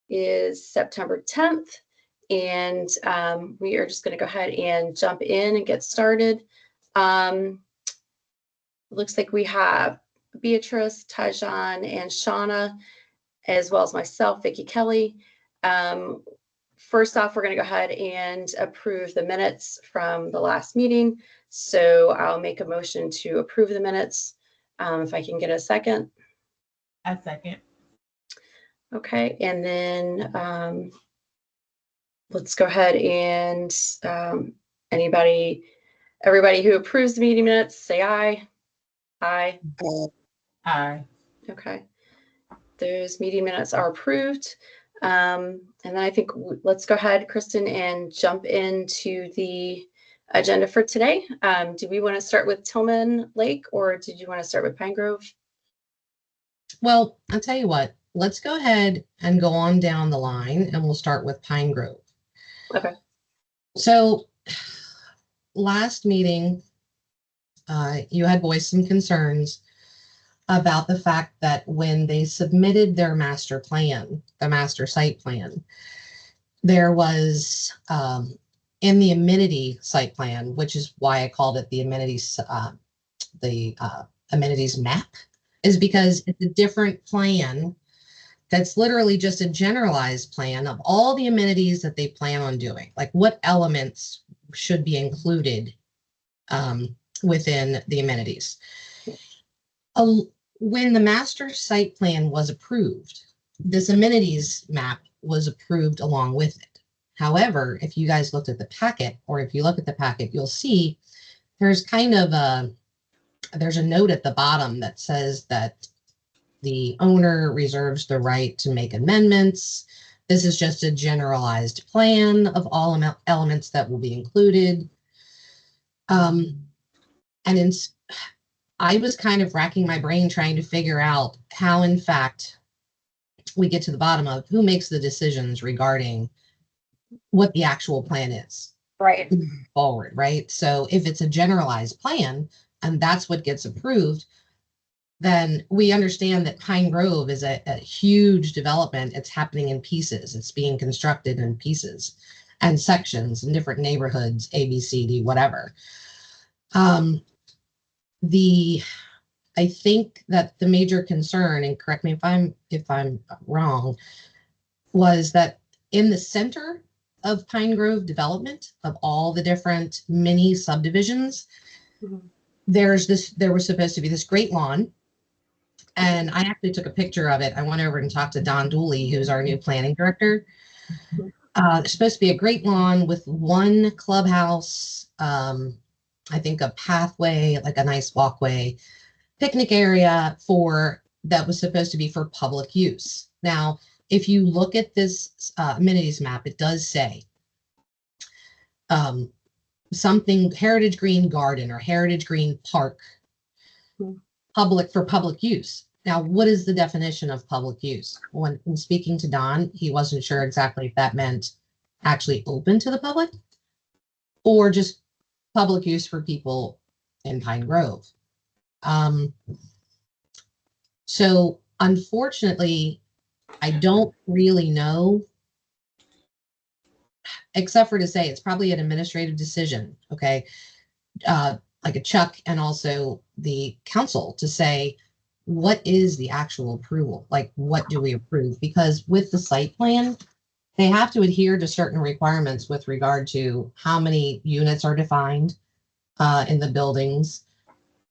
is September 10th, and we are just going to go ahead and jump in and get started. Looks like we have Beatrice, Tajan, and Shauna, as well as myself, Vicki Kelly. First off, we're going to go ahead and approve the minutes from the last meeting. So I'll make a motion to approve the minutes. If I can get a second. A second. Okay, and then let's go ahead and everybody who approves the meeting minutes, say aye. Aye. Aye. Okay. Those meeting minutes are approved. And then I think let's go ahead, Kristen, and jump into the agenda for today. Do we want to start with Tillman Lake, or did you want to start with Pine Grove? Well, I'll tell you what, let's go ahead and go on down the line, and we'll start with Pine Grove. Okay. So last meeting, you had voiced some concerns about the fact that when they submitted their master plan, the master site plan, there was in the amenity site plan, which is why I called it the amenities map, is because it's a different plan that's literally just a generalized plan of all the amenities that they plan on doing, like what elements should be included within the amenities. When the master site plan was approved, this amenities map was approved along with it. However, if you guys looked at the packet, or if you look at the packet, you'll see there's kind of there's a note at the bottom that says that the owner reserves the right to make amendments. This is just a generalized plan of all elements that will be included. I was kind of racking my brain trying to figure out how, in fact, we get to the bottom of who makes the decisions regarding what the actual plan is. Right. Forward, right? So if it's a generalized plan and that's what gets approved, then we understand that Pine Grove is a huge development. It's happening in pieces. It's being constructed in pieces and sections in different neighborhoods, A, B, C, D, whatever. I think that the major concern, and correct me if I'm wrong, was that in the center of Pine Grove development, of all the different mini subdivisions, there was supposed to be this great lawn. And I actually took a picture of it. I went over and talked to Don Dooley, who's our new planning director. There's supposed to be a great lawn with one clubhouse, I think a pathway, like a nice walkway, picnic area that was supposed to be for public use. Now, if you look at this amenities map, it does say something Heritage Green Garden or Heritage Green Park, for public use. Now, what is the definition of public use? When speaking to Don, he wasn't sure exactly if that meant actually open to the public or just public use for people in Pine Grove. So unfortunately, I don't really know, except for to say it's probably an administrative decision, okay? Like a Chuck and also the council to say, what is the actual approval? Like, what do we approve? Because with the site plan, they have to adhere to certain requirements with regard to how many units are defined in the buildings.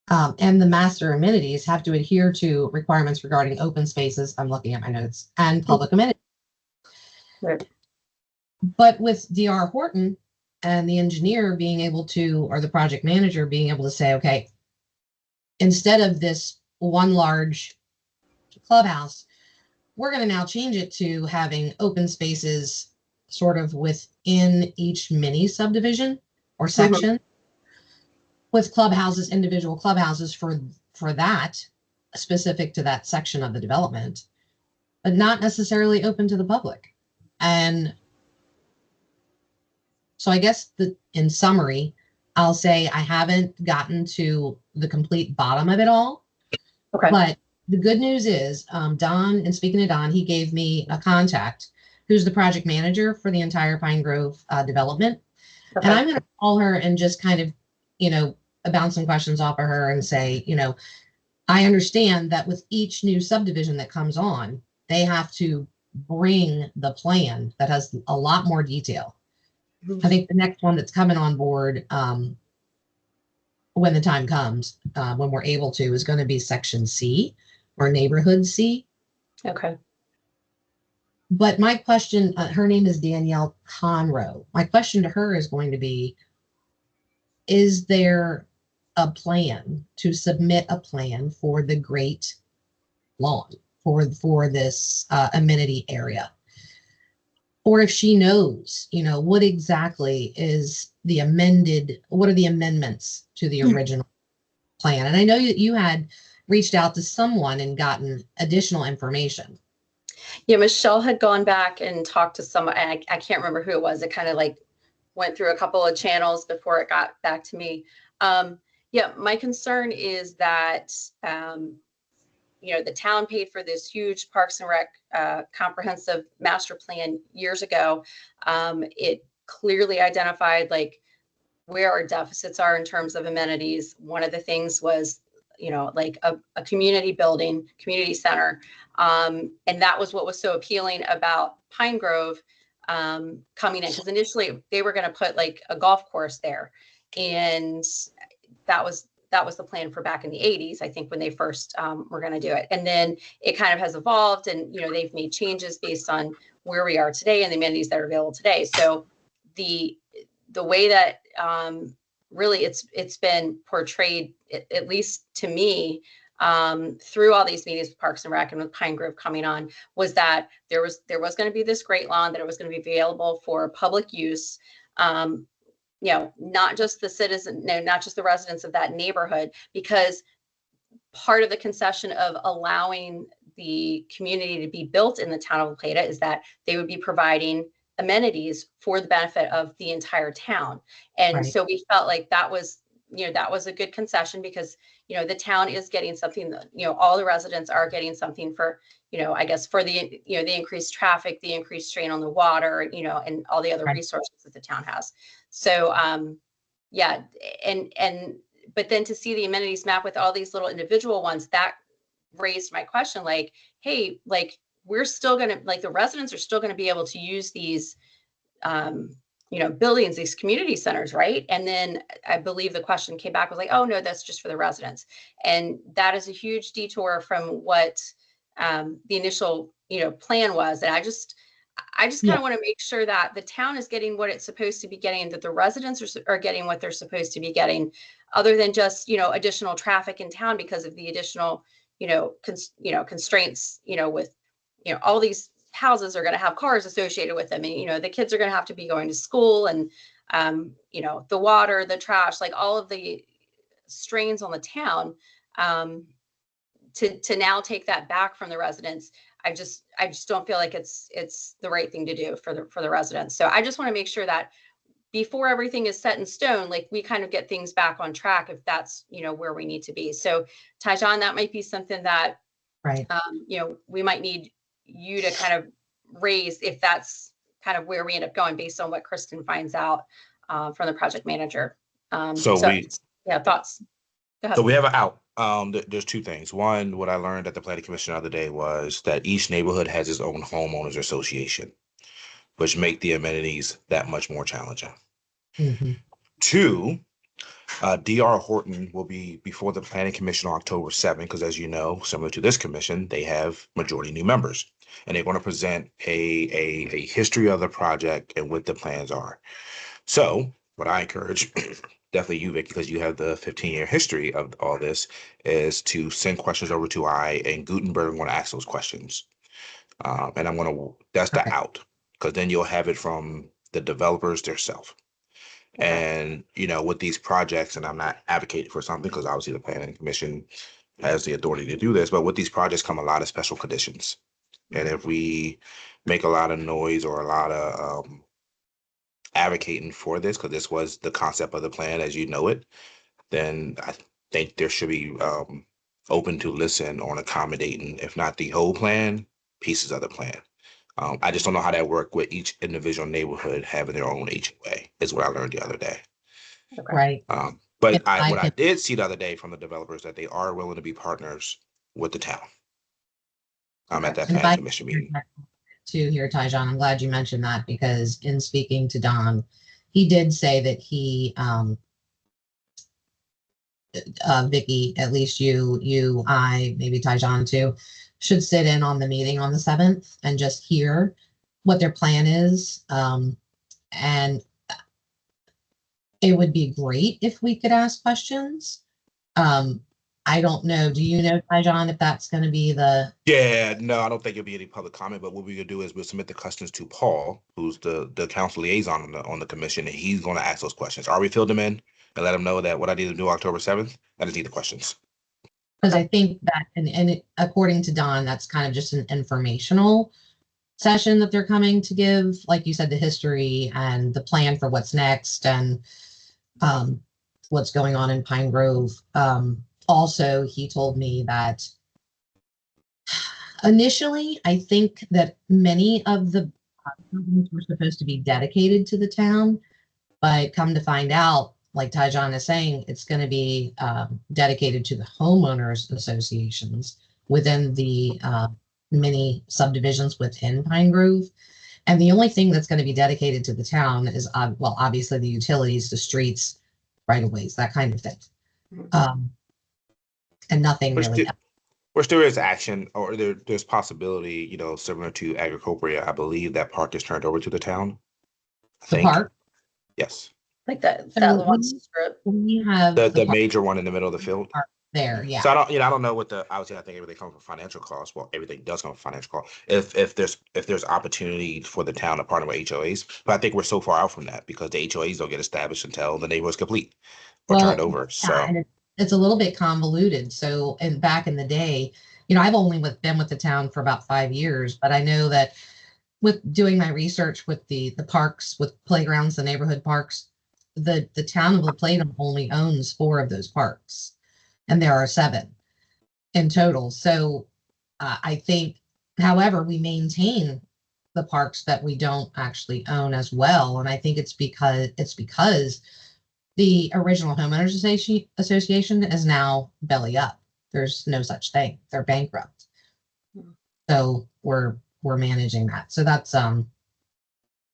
And the master amenities have to adhere to requirements regarding open spaces. I'm looking at my notes, and public amenities. Right. But with DR Horton and the engineer being able to, or the project manager being able to say, okay, instead of this one large clubhouse, we're going to now change it to having open spaces sort of within each mini subdivision or section, with clubhouses, individual clubhouses for that, specific to that section of the development, but not necessarily open to the public. And so I guess in summary, I'll say I haven't gotten to the complete bottom of it all. Okay. But the good news is, Don, and speaking to Don, he gave me a contact who's the project manager for the entire Pine Grove development. And Okay. I'm going to call her and just kind of, bounce some questions off of her and say, I understand that with each new subdivision that comes on, they have to bring the plan that has a lot more detail. I think the next one that's coming on board, when the time comes, when we're able to, is going to be Section C or Neighborhood C. Okay. But my question, her name is Danielle Conroe. My question to her is going to be, is there a plan to submit a plan for the Great Lawn for this amenity area? Or if she knows, what exactly is what are the amendments to the original plan? And I know you had reached out to someone and gotten additional information. Yeah, Michelle had gone back and talked to someone. I can't remember who it was. It kind of like went through a couple of channels before it got back to me. Yeah, my concern is that, the town paid for this huge Parks and Rec comprehensive master plan years ago. It clearly identified like where our deficits are in terms of amenities. One of the things was, like a community building, community center. And that was what was so appealing about Pine Grove coming in, because initially they were going to put like a golf course there. And that was the plan for back in the 80s, I think, when they first were going to do it. And then it kind of has evolved, and they've made changes based on where we are today and the amenities that are available today. So the way that really it's been portrayed, at least to me, through all these meetings with Parks and Rec and with Pine Grove coming on, was that there was going to be this great lawn, that it was going to be available for public use. Not just not just the residents of that neighborhood, because part of the concession of allowing the community to be built in the town of La Plata is that they would be providing amenities for the benefit of the entire town. And Right. So we felt like that was a good concession, because, the town is getting something that, all the residents are getting something for, I guess for the, the increased traffic, the increased strain on the water, and all the other Right. resources that the town has. So, yeah. But then to see the amenities map with all these little individual ones, that raised my question, like, hey, like, we're still going to, like, the residents are still going to be able to use these, buildings, these community centers, right? And then I believe the question came back was like, oh no, that's just for the residents. And that is a huge detour from what the initial, plan was. And I just kind of want to make sure that the town is getting what it's supposed to be getting, that the residents are getting what they're supposed to be getting, other than just, additional traffic in town because of the additional, constraints, with, all these houses are going to have cars associated with them, and the kids are going to have to be going to school, and the water, the trash, like all of the strains on the town, to now take that back from the residents. I just don't feel like it's the right thing to do for the residents. So I just want to make sure that before everything is set in stone, like, we kind of get things back on track if that's where we need to be. So Tyjon, that might be something that Right. We might need you to kind of raise, if that's kind of where we end up going based on what Kristen finds out from the project manager. Thoughts. Go ahead. So we have an out. There's two things. One, what I learned at the planning commission the other day was that each neighborhood has its own homeowners association, which make the amenities that much more challenging. Mm-hmm. Two, D.R. Horton will be before the planning commission on October 7th, because as you know, similar to this commission, they have majority new members, and they're going to present a history of the project and what the plans are. So what I encourage, definitely you, Vic, because you have the 15-year history of all this, is to send questions over to I, and Gutenberg. I'm going to ask those questions. And I'm going to, that's the out, because then you'll have it from the developers themselves. And, with these projects, and I'm not advocating for something because obviously the planning commission has the authority to do this, but with these projects come a lot of special conditions. And if we make a lot of noise or a lot of advocating for this, because this was the concept of the plan as you know it, then I think there should be open to listen on accommodating, if not the whole plan, pieces of the plan. I just don't know how that worked with each individual neighborhood having their own HOA, is what I learned the other day. Okay. Right. But If I what I can- did see the other day from the developers that they are willing to be partners with the town. At that If planning I commission meeting. to here, Tyjon, I'm glad you mentioned that because in speaking to Don, he did say that he, Vicky, at least I, maybe Tyjon too, should sit in on the meeting on the 7th and just hear what their plan is. And it would be great if we could ask questions. I don't know. Do you know, Tyjon, if that's going to be Yeah, no, I don't think it'll be any public comment, but what we could do is we'll submit the questions to Paul, who's the council liaison on the commission, and he's going to ask those questions. Are we filled them in and let him know that what I need to do October 7th? I just need the questions. because I think that, according to Don, that's kind of just an informational session that they're coming to give, like you said, the history and the plan for what's next and what's going on in Pine Grove. Also, he told me that initially, I think that many of the buildings were supposed to be dedicated to the town, but come to find out, like Tyjon is saying, it's going to be dedicated to the homeowners associations within the many subdivisions within Pine Grove. And the only thing that's going to be dedicated to the town is, well, obviously the utilities, the streets, right of ways, that kind of thing. And nothing really. Which there is action, or there's possibility, similar to Agricopia. I believe that park is turned over to the town. The park? Yes. Like that So one strip. We have The major one in the middle of the field. There, yeah. So I don't know what obviously I think everything comes from financial costs. Well, everything does come from financial cost. If there's opportunity for the town to partner with HOAs, but I think we're so far out from that because the HOAs don't get established until the neighborhood's complete or turned over. So and it's a little bit convoluted. So, and back in the day, I've only been with the town for about 5 years, but I know that with doing my research with the parks, with playgrounds, the neighborhood parks, the town of La Plata only owns 4 of those parks, and there are 7 in total. So I think, however, we maintain the parks that we don't actually own as well, and I think it's because the original homeowners association is now belly up. There's no such thing. They're bankrupt. So we're managing that. So that's I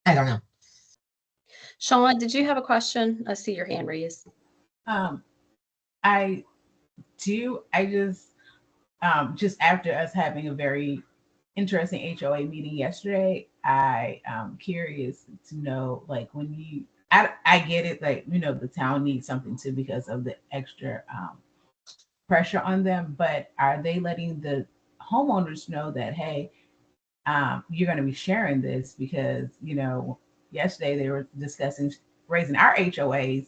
don't know. Sean, did you have a question? I see your hand raised. I do. I just after us having a very interesting HOA meeting yesterday, I am curious to know, like, when I get it, like, the town needs something too because of the extra pressure on them, but are they letting the homeowners know that, hey, you're going to be sharing this? Because yesterday they were discussing raising our HOAs,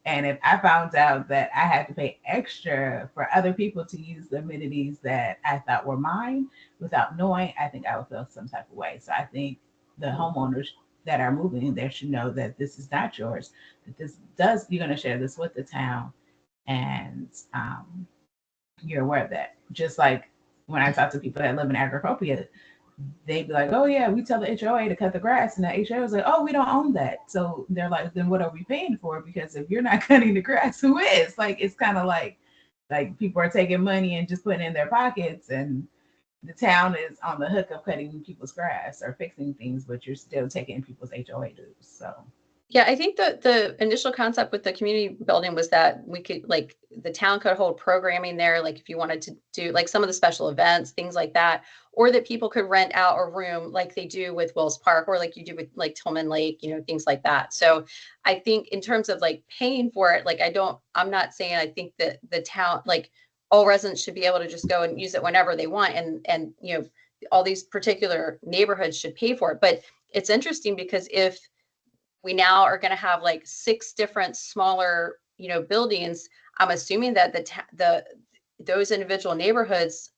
and if I found out that I had to pay extra for other people to use the amenities that I thought were mine without knowing, I think I would feel some type of way. So I think the homeowners that are moving there should know that this is not yours, that you're going to share this with the town, and you're aware of that. Just like when I talk to people that live in Agricopia, they'd be like, oh yeah, we tell the HOA to cut the grass, and the HOA was like, oh, we don't own that. So they're like, then what are we paying for? Because if you're not cutting the grass, who is? Like, it's kind of like people are taking money and just putting it in their pockets, and the town is on the hook of cutting people's grass or fixing things, but you're still taking people's HOA dues. So Yeah, I think the initial concept with the community building was that we could, like, the town could hold programming there, like if you wanted to do like some of the special events, things like that, or that people could rent out a room like they do with Wills Park, or like you do with like Tillman Lake, things like that. So I think in terms of like paying for it, like I'm not saying I think that the town, like all residents should be able to just go and use it whenever they want, and all these particular neighborhoods should pay for it. But it's interesting because if we now are going to have like 6 different smaller, buildings, I'm assuming that those individual neighborhoods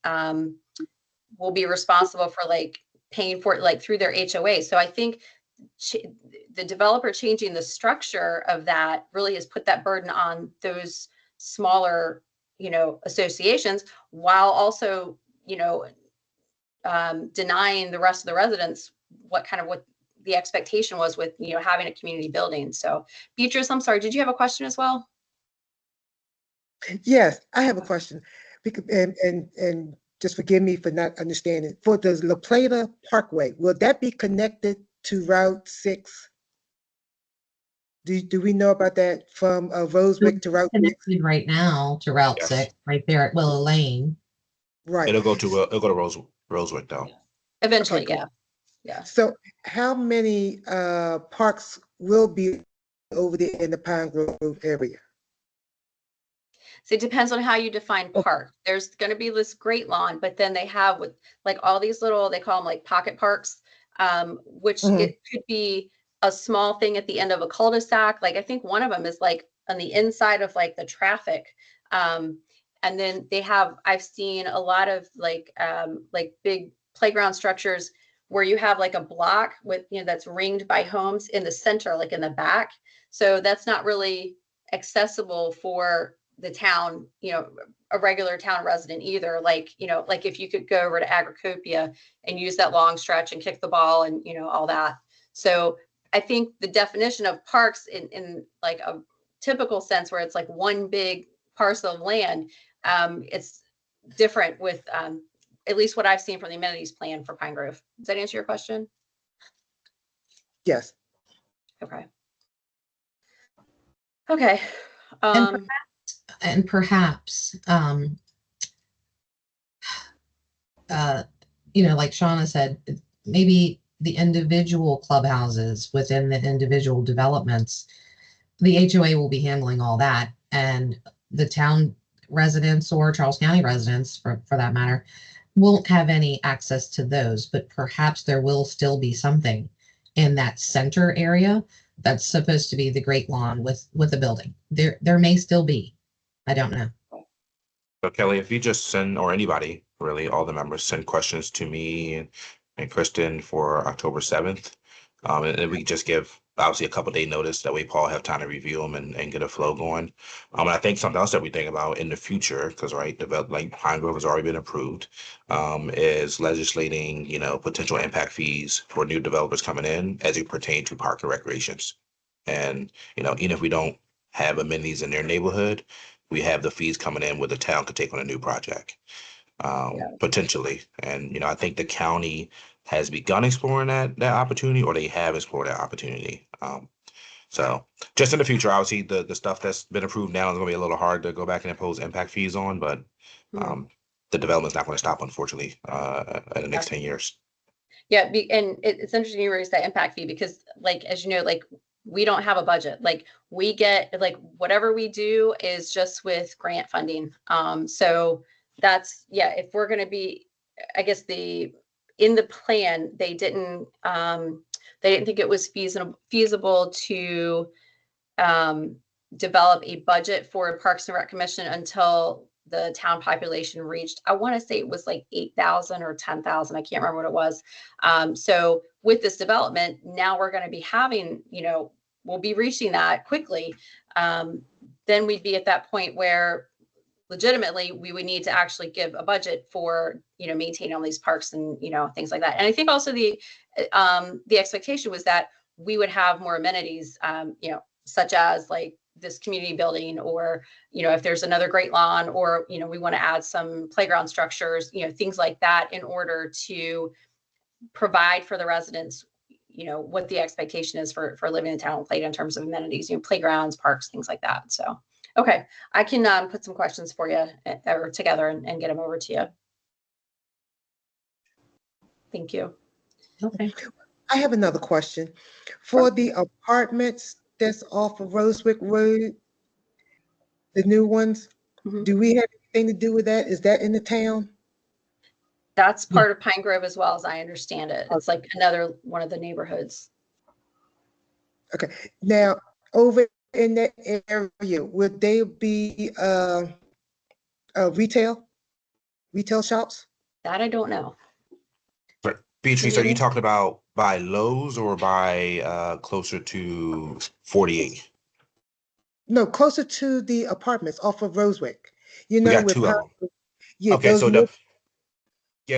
will be responsible for like paying for it, like through their HOA. So I think the developer changing the structure of that really has put that burden on those smaller, associations, while also, denying the rest of the residents what the expectation was with, you know, having a community building. So Beatrice, I'm sorry, did you have a question as well? Yes, I have a question. And just forgive me for not understanding. For the La Plata Parkway, will that be connected to Route 6? Do we know about that from Rosewick to Route 6? Connected right now to Route Yes. 6, right there at Willow Lane. Right. It'll go to Rosewick though. Eventually, Okay, yeah. cool. Yeah. So how many parks will be over there in the Pine Grove area? So it depends on how you define Oh. park. There's going to be this great lawn, but then they have with like all these little, they call them like pocket parks, which Mhm. it could be a small thing at the end of a cul-de-sac. Like I think one of them is like on the inside of like the traffic. And then they have, I've seen a lot of like big playground structures where you have like a block with, you know, that's ringed by homes in the center, like in the back. So that's not really accessible for the town, you know, a regular town resident either. Like, you know, like if you could go over to Agricopia and use that long stretch and kick the ball and, you know, all that. So I think the definition of parks in like a typical sense where it's like one big parcel of land, it's different with at least what I've seen from the amenities plan for Pine Grove. Does that answer your question? Yes. Okay. Okay. And perhaps, you know, like Shauna said, maybe the individual clubhouses within the individual developments, the HOA will be handling all that, and the town residents or Charles County residents, for that matter, won't have any access to those. But perhaps there will still be something in that center area that's supposed to be the great lawn with the building. There may still be. I don't know. So Kelly, if you just send, or anybody, really, all the members send questions to me and Kristen for October 7th. And we just give obviously a couple day notice, that way Paul have time to review them and get a flow going. And I think something else that we think about in the future, because like Pine Grove has already been approved, is legislating, you know, potential impact fees for new developers coming in as it pertain to park and recreations. And, you know, even if we don't have amenities in their neighborhood, we have the fees coming in where the town could take on a new project, potentially. And, you know, I think the county has begun exploring that opportunity, or they have explored that opportunity. So just in the future, obviously the stuff that's been approved now is gonna be a little hard to go back and impose impact fees on, but the development's not gonna stop, unfortunately, in the next 10 years. Yeah, and it's interesting you raise that impact fee because, like, as you know, like we don't have a budget. Like we get like whatever we do is just with grant funding. So that's if we're going to be, I guess in the plan they didn't think it was feasible to develop a budget for Parks and Rec Commission until the town population reached, I want to say it was like 8,000 or 10,000. I can't remember what it was. So with this development, now we're going to be having, you know, we'll be reaching that quickly. Then we'd be at that point where legitimately we would need to actually give a budget for, you know, maintaining all these parks and, you know, things like that. And I think also the expectation was that we would have more amenities, you know, such as like this community building, or, you know, if there's another great lawn, or, you know, we want to add some playground structures, you know, things like that in order to provide for the residents, you know, what the expectation is for living in town Plata in terms of amenities, you know, playgrounds, parks, things like that. So, okay, I can put some questions for you or together and get them over to you. Thank you. Okay. I have another question. For the apartments that's off of Rosewick Road, the new ones, do we have anything to do with that? Is that in the town? That's part of Pine Grove as well, as I understand it. It's like another one of the neighborhoods. Okay. Now, over in that area, would they be retail shops? That I don't know. But Beatrice, are you talking about by Lowe's or by closer to 48? No, closer to the apartments off of Rosewick. You We know, got with two of them. yeah, Okay, those so new-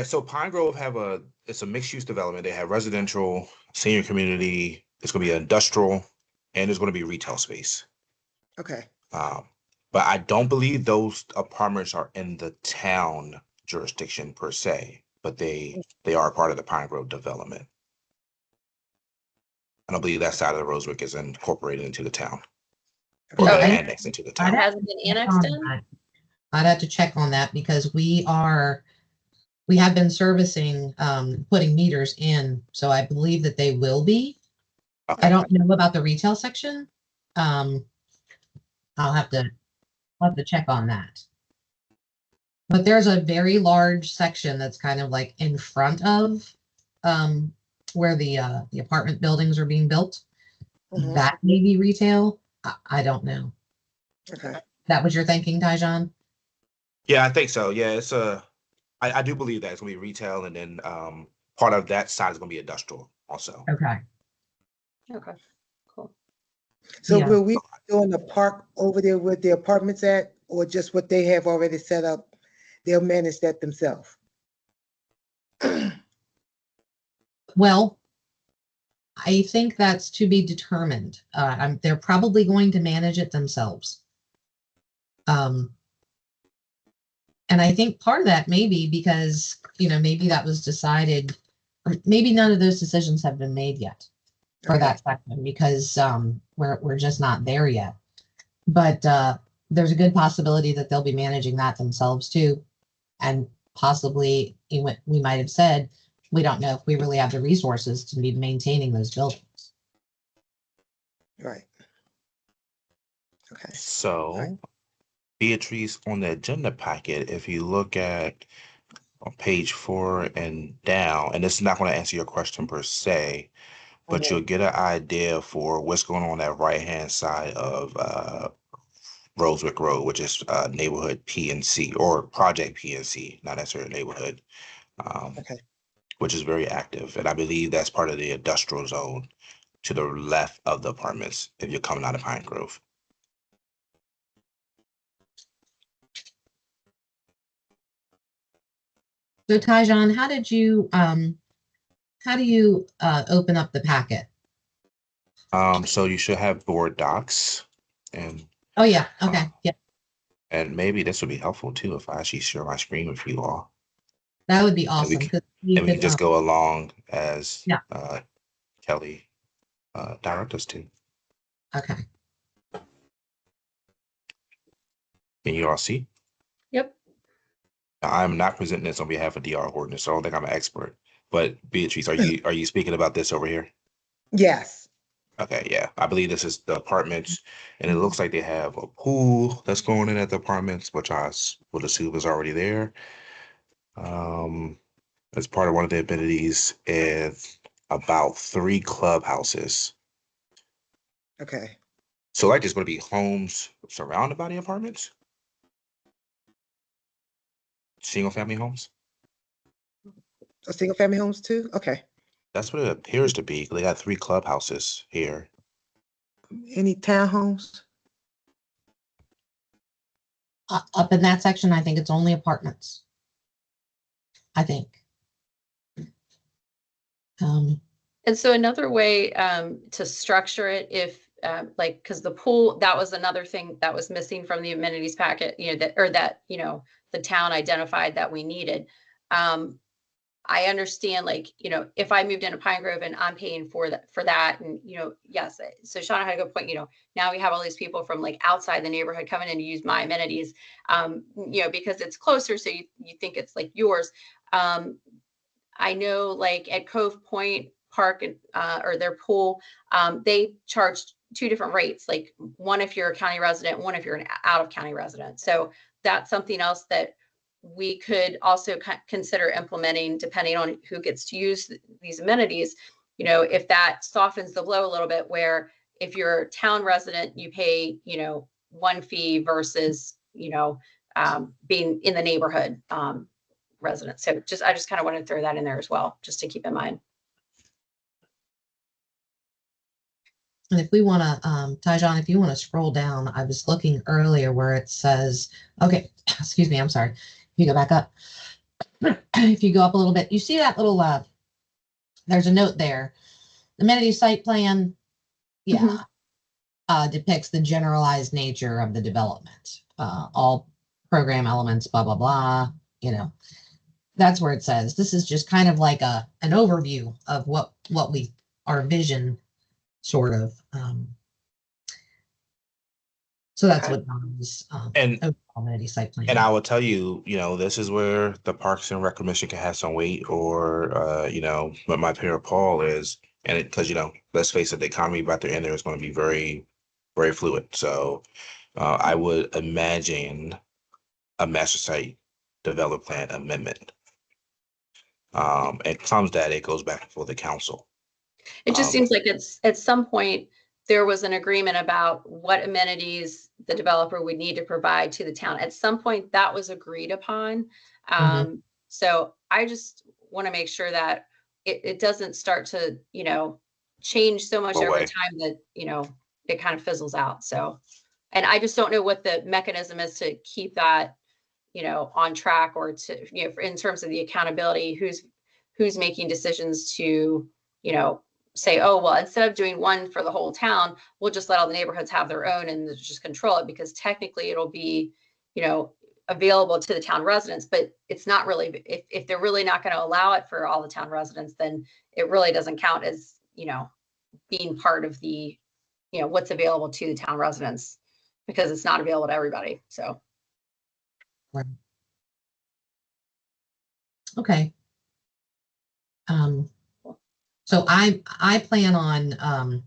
so Pine Grove it's a mixed-use development. They have residential, senior community, it's gonna be industrial, and there's gonna be retail space. Okay, But I don't believe those apartments are in the town jurisdiction per se, but they are a part of the Pine Grove development. I don't believe that side of the Rosewick is incorporated into the town or Yeah, annexed into the I'd town. have Hasn't been check annexed on in? that. I'd have to check on that because we have been servicing, putting meters in, so I believe that they will be. Okay. I don't know about the retail section. I'll have to check on that. But there's a very large section that's kind of like in front of, where the apartment buildings are being built. Mhm. That may be retail. I don't know. okay, That was your thinking, Tyjon? Yeah, I think so. Yeah, it's I do believe that it's gonna be retail, and then part of that side is gonna be industrial also. Okay. Okay, cool. so Yeah. will we be doing the park over there where the apartments at, or just what they have already set up? They'll manage that themselves. Well, I think that's to be determined. They're probably going to manage it themselves. And I think part of that may be because, maybe that was decided, or maybe none of those decisions have been made yet for Okay. that section because we're just not there yet. But there's a good possibility that they'll be managing that themselves too. And possibly we might have said, we don't know if we really have the resources to be maintaining those buildings. Right. Okay, So, Right. Beatrice, on the agenda packet, if you look at on page 4 and down, and this is not going to answer your question per se, but Mhm. you'll get an idea for what's going on that right-hand side of Rosewick Road, which is neighborhood PNC or project PNC, not necessarily neighborhood, Okay, which is very active. And I believe that's part of the industrial zone to the left of the apartments if you're coming out of Pine Grove. So Tyjon, how do you open up the packet? So you should have board docs, and Oh yeah, okay, yeah, maybe this would be helpful too if I actually share my screen with you all. that would be And we awesome. can, 'Cause you and we can could, just go along as Yeah. Kelly direct us to. okay. Can you all see? Yep. I'm not presenting this on behalf of DR Horton, so I don't think I'm an expert. But Beatrice, are you speaking about this over here? yes, Okay, yeah. I believe this is the apartments, and it looks like they have a pool that's going in at the apartments, which would assume is already there. As part of one of the amenities, and about 3 clubhouses. okay. So like there's going to be homes surrounded by the apartments? Single family homes? Single family homes too? Okay. That's what it appears to be. They got 3 clubhouses here. Any townhomes? Up in that section, I think it's only apartments. I think. And so another way to structure it, if like, because the pool, that was another thing that was missing from the amenities packet, the town identified that we needed. I understand, like, if I moved into Pine Grove and I'm paying for that, and yes, so Shauna had a good point. Now we have all these people from like outside the neighborhood coming in to use my amenities, because it's closer, so you think it's like yours. I know, like at Cove Point Park or their pool, they charge 2 different rates, like one if you're a county resident, one if you're an out of county resident. So that's something else that we could also consider implementing depending on who gets to use these amenities. If that softens the blow a little bit, where if you're a town resident, you pay, one fee versus, being in the neighborhood resident. So I just kind of want to throw that in there as well, just to keep in mind. And if we want to, Tyjon, if you want to scroll down, I was looking earlier where it says, okay, excuse me, I'm sorry. If you go back up, if you go up a little bit, you see that little there's a note there. The amenity site plan, yeah, depicts the generalized nature of the development. All program elements, blah, blah, blah, you know. That's where it says, this is just kind of like an overview of what our vision sort of. So that's Okay. what Don's And- overall amenity site plan. And I will tell you, this is where the Parks and Rec Commission can have some weight, or, what my peer Paul is, and because, let's face it, the economy about to end there is going to be very, very fluid. So I would imagine a master site development plan amendment. And comes that it goes back before the council. It just seems like it's at some point there was an agreement about what amenities the developer would need to provide to the town. At some point that was agreed upon. So I just want to make sure that it doesn't start to, change so much Go over away. time that, it kind of fizzles out. So, and I just don't know what the mechanism is to keep that, on track, or to, in terms of the accountability, who's making decisions to, say, oh, well, instead of doing one for the whole town, we'll just let all the neighborhoods have their own and just control it, because technically it'll be, available to the town residents, but it's not really, if they're really not going to allow it for all the town residents, then it really doesn't count as, being part of the, what's available to the town residents, because it's not available to everybody. So. Right. Okay. So I plan on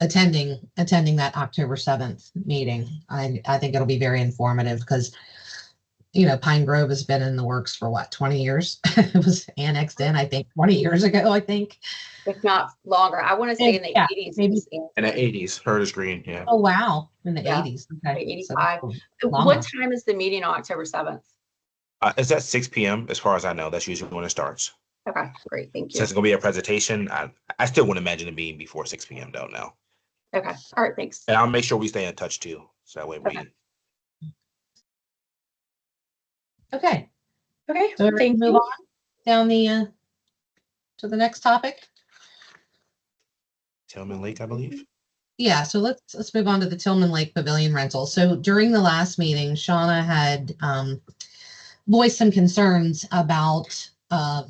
attending that October 7th meeting. I think it'll be very informative because, Pine Grove has been in the works for what, 20 years? It was annexed in, I think, 20 years ago, I think. If not longer, I want to say in the Yeah, 80s. maybe. In the 80s, Herders Green, yeah. Oh, wow. In the Yeah. 80s. Okay. 85. So long What enough. time is the meeting on October 7th? It's at 6 p.m. as far as I know. That's usually when it starts. Okay, great. Thank you. Since it's going to be a presentation, I still wouldn't imagine it being before 6 p.m. though now. Okay. All right. Thanks. And I'll make sure we stay in touch too. So that way we. Okay. Okay. Okay. So we're ready to Thank move you. on down the to the next topic. Tillman Lake, I believe. Yeah, so let's move on to the Tillman Lake Pavilion rental. So during the last meeting, Shauna had voiced some concerns about a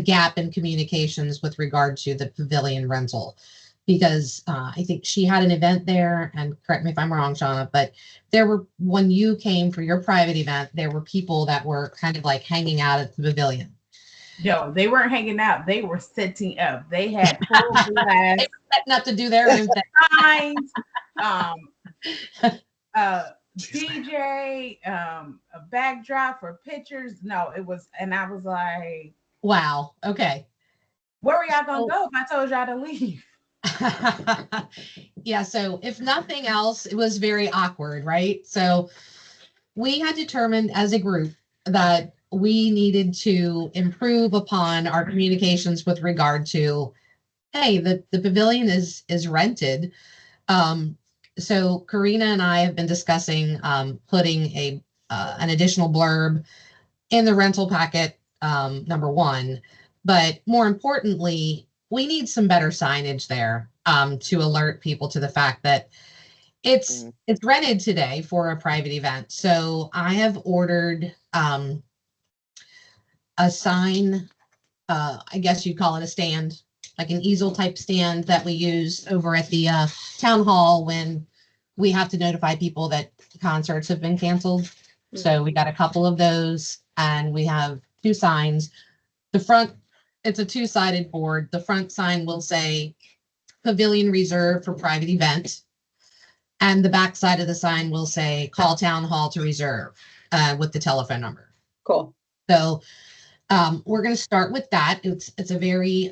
gap in communications with regard to the pavilion rental, because I think she had an event there, and correct me if I'm wrong, Shauna, but when you came for your private event, there were people that were kind of like hanging out at the pavilion. No, they weren't hanging out. They were setting up. They had full glass Setting up to do their own thing. signs, DJ, a backdrop for pictures. No, it was, and I was like, Wow. Okay. where were y'all gonna go if I told y'all to leave? Yeah, so if nothing else, it was very awkward, right? So we had determined as a group that we needed to improve upon our communications with regard to, hey, the pavilion is rented. So Karina and I have been discussing putting an additional blurb in the rental packet, number one, but more importantly, we need some better signage there to alert people to the fact that it's rented today for a private event. So I have ordered a sign, I guess you'd call it a stand, like an easel type stand that we use over at the town hall when we have to notify people that concerts have been canceled. So we got a couple of those, and we have two signs. The front, it's a two-sided board. The front sign will say pavilion reserved for private event. And the back side of the sign will say call town hall to reserve with the telephone number. Cool. So we're going to start with that. It's a very,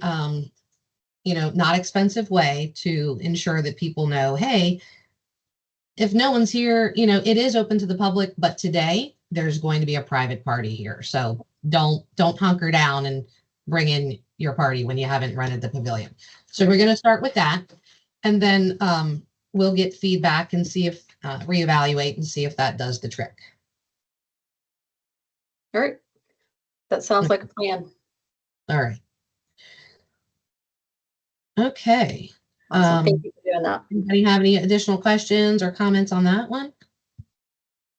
not expensive way to ensure that people know, hey, if no one's here, it is open to the public, but today there's going to be a private party here. So don't hunker down and bring in your party when you haven't rented the pavilion. So we're going to start with that. And then we'll get feedback and see if, reevaluate and see if that does the trick. All right. That sounds like a plan. All right. Okay. Awesome. Thank you for doing that. Anybody have any additional questions or comments on that one?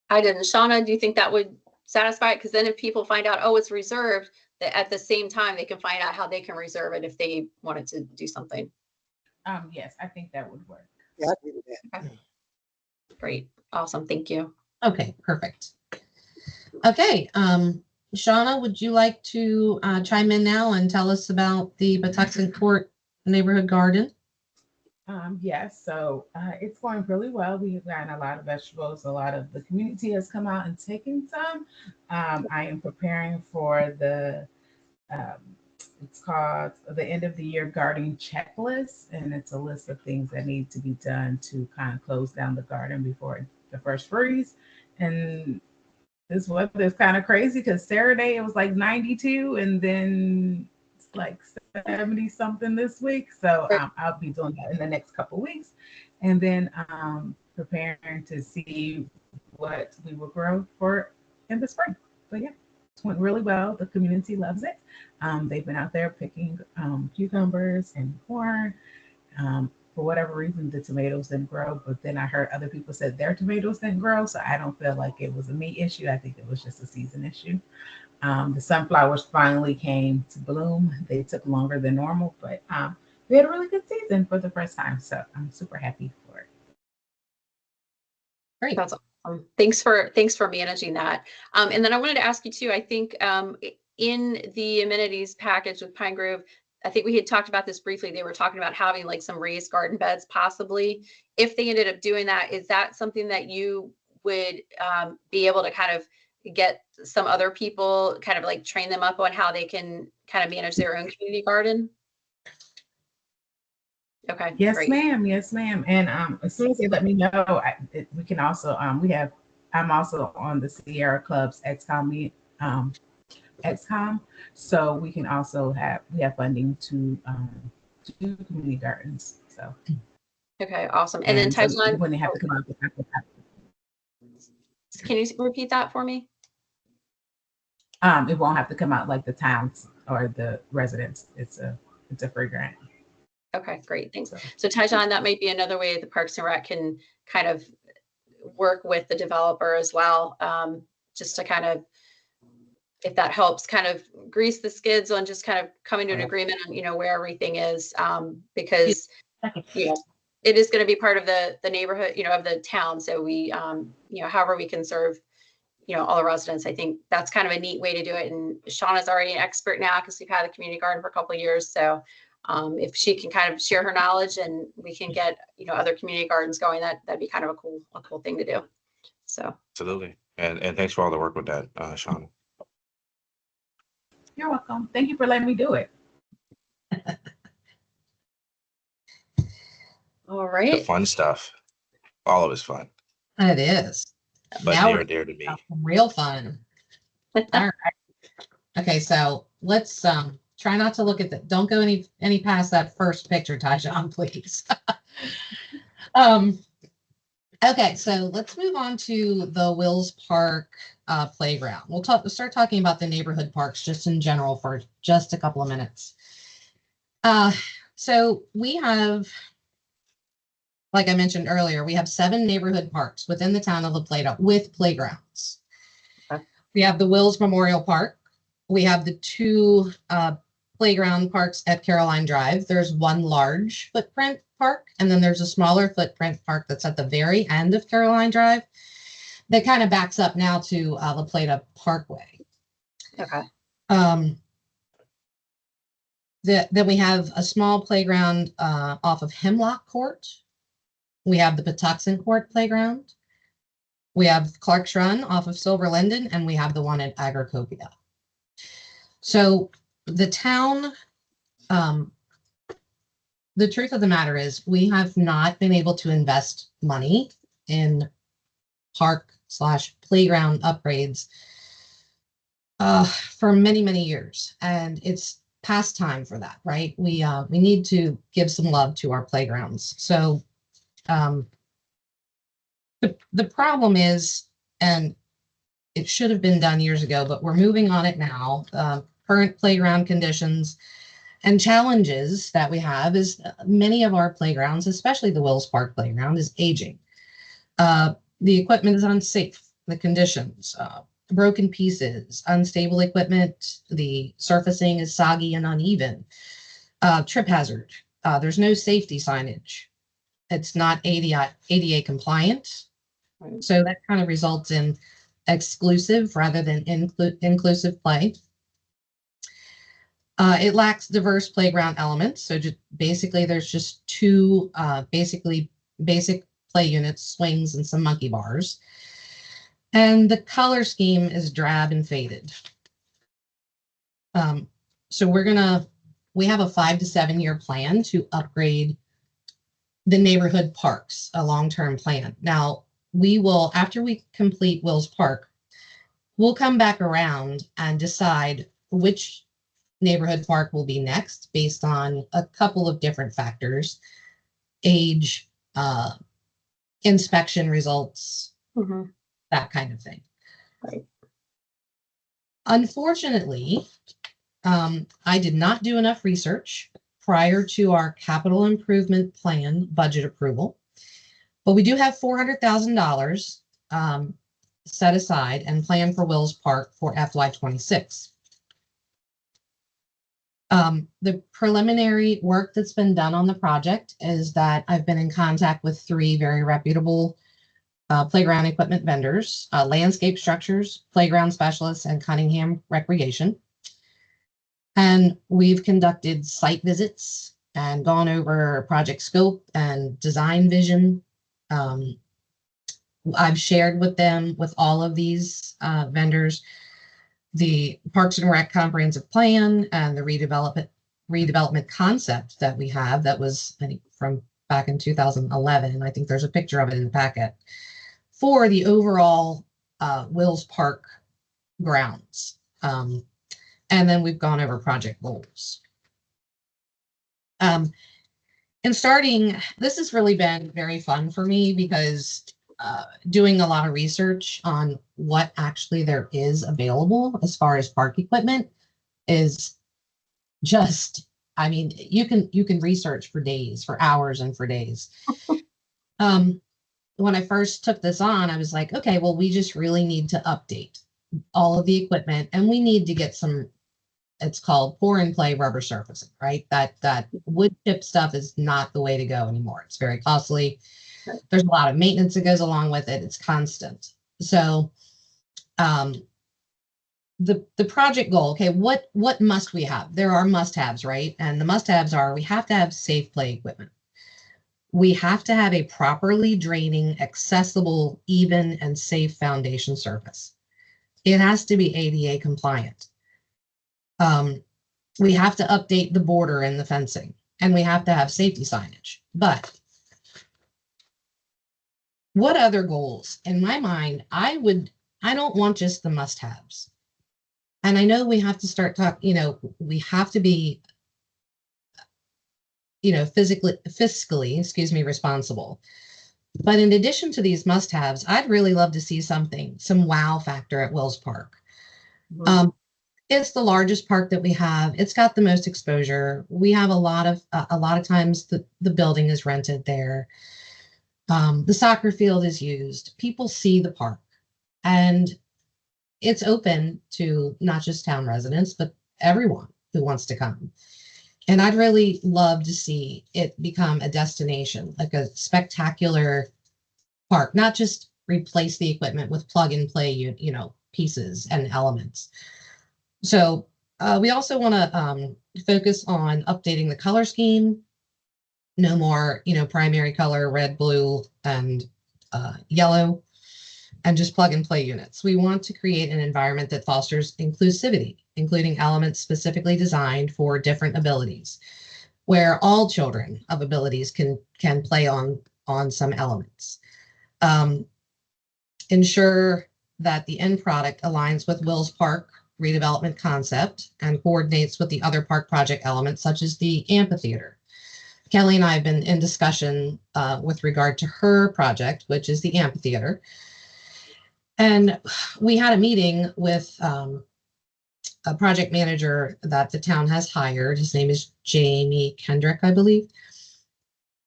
I didn't. Shauna, do you think that would satisfy it? Because then if people find out, oh, it's reserved, that at the same time, they can find out how they can reserve it if they wanted to do something. Yes, I think that would work. Yeah, I agree with that. Okay. Great. Awesome. Thank you. Okay, perfect. Okay, Shauna, would you like to chime in now and tell us about the Patuxent Court Neighborhood Garden? Yes, so it's going really well. We've gotten a lot of vegetables. A lot of the community has come out and taken some. I am preparing for the it's called the end of the year gardening checklist, and it's a list of things that need to be done to kind of close down the garden before the first freeze. And this weather is kind of crazy because Saturday it was like 92, and then it's like 70 something this week. So I'll be doing that in the next couple of weeks, and then preparing to see what we will grow for in the spring. But yeah, it went really well. The community loves it. They've been out there picking cucumbers and corn. For whatever reason, the tomatoes didn't grow, but then I heard other people said their tomatoes didn't grow. So I don't feel like it was a me issue. I think it was just a season issue. The sunflowers finally came to bloom. They took longer than normal, but we had a really good season for the first time. So I'm super happy for it. Great. That's awesome. Thanks for managing that. And then I wanted to ask you too, I think in the amenities package with Pine Grove, I think we had talked about this briefly. They were talking about having like some raised garden beds possibly. If they ended up doing that, is that something that you would be able to kind of get some other people, kind of like train them up on how they can kind of manage their own community garden? Okay. Yes, great. ma'am. Yes, ma'am. And as soon as they let me know, we can also I'm also on the Sierra Club's XCOM XCOM, so we can also have funding to do community gardens. So Okay, awesome. And then so Tyson, when they have to come out, can you repeat that for me? it won't have to come out like the towns or the residents. It's a free grant. Okay, great. Thanks. So Tyjon, that might be another way the Parks and Rec can kind of work with the developer as well, just to kind of, if that helps, kind of grease the skids on just kind of coming to an agreement on, where everything is, because, it is going to be part of the neighborhood, of the town. So we, however we can serve, all the residents, I think that's kind of a neat way to do it. And Shauna's already an expert now because we've had the community garden for a couple of years. So if she can kind of share her knowledge and we can get, other community gardens going, that'd be kind of a cool thing to do. So. Absolutely. And thanks for all the work with that, Shauna. You're welcome. Thank you for letting me do it. All right. The fun stuff. All of it's fun. It is. But now near and dear to me. Real fun. All right. Okay, so let's try not to look at that. Don't go any past that first picture, Tyjon, please. Okay, so let's move on to the Wills Park playground. We'll start talking about the neighborhood parks just in general for just a couple of minutes. So we have, like I mentioned earlier, we have 7 neighborhood parks within the town of La Plata with playgrounds. Okay. We have the Wills Memorial Park. We have the 2 playground parks at Caroline Drive. There's one large footprint park, and then there's a smaller footprint park that's at the very end of Caroline Drive that kind of backs up now to La Plata Parkway. Okay. Then we have a small playground off of Hemlock Court. We have the Patuxent Court playground. We have Clark's Run off of Silver Linden, and we have the one at Agricopia. So the town, the truth of the matter is we have not been able to invest money in park/playground upgrades for many, many years. And it's past time for that, right? We need to give some love to our playgrounds. So the problem is, and it should have been done years ago, but we're moving on it now. current playground conditions and challenges that we have is many of our playgrounds, especially the Wills Park playground, is aging. The equipment is unsafe, the conditions, broken pieces, unstable equipment, the surfacing is soggy and uneven, trip hazard. There's no safety signage. It's not ADA compliant. Right. So that kind of results in exclusive rather than inclusive play. It lacks diverse playground elements. So just basically there's just two basic play units, swings, and some monkey bars. And the color scheme is drab and faded. So we have a 5 to 7 year plan to upgrade the neighborhood parks, a long-term plan. Now, we will, after we complete Wills Park, we'll come back around and decide which neighborhood park will be next based on a couple of different factors: age, inspection results, Mhm. that kind of thing. Right. Unfortunately, I did not do enough research prior to our capital improvement plan budget approval, but we do have $400,000 set aside and planned for Wills Park for FY26. The preliminary work that's been done on the project is that I've been in contact with 3 very reputable playground equipment vendors, Landscape Structures, Playground Specialists, and Cunningham Recreation. And we've conducted site visits and gone over project scope and design vision. I've shared with them, with all of these vendors, the Parks and Rec comprehensive plan and the redevelopment concept that we have that was, I think, from back in 2011. I think there's a picture of it in the packet for the overall Wills Park grounds. And then we've gone over project goals. And starting, this has really been very fun for me because doing a lot of research on what actually there is available as far as park equipment is just, I mean, you can research for days, for hours and for days. When I first took this on, I was like, okay, well, we just really need to update all of the equipment and we need to get some, it's called pour and play rubber surfacing, right? That wood chip stuff is not the way to go anymore. It's very costly. There's a lot of maintenance that goes along with it. It's constant. So the project goal, okay, what must we have? There are must-haves, right? And the must-haves are, we have to have safe play equipment. We have to have a properly draining, accessible, even, and safe foundation surface. It has to be ADA compliant. We have to update the border and the fencing, and we have to have safety signage. But what other goals? In my mind, I don't want just the must-haves. And I know we have to start talking, we have to be, fiscally, responsible. But in addition to these must-haves, I'd really love to see some wow factor at Wills Park. Mm-hmm. It's the largest park that we have. It's got the most exposure. We have a lot of times the building is rented there. The soccer field is used. People see the park, and it's open to not just town residents, but everyone who wants to come. And I'd really love to see it become a destination, like a spectacular park, not just replace the equipment with plug and play, pieces and elements. So we also want to focus on updating the color scheme. No more, primary color, red, blue, and yellow, and just plug and play units. We want to create an environment that fosters inclusivity, including elements specifically designed for different abilities, where all children of abilities can play on some elements. Ensure that the end product aligns with Wills Park redevelopment concept and coordinates with the other park project elements, such as the amphitheater. Kelly and I have been in discussion with regard to her project, which is the amphitheater. And we had a meeting with a project manager that the town has hired. His name is Jamie Kendrick, I believe.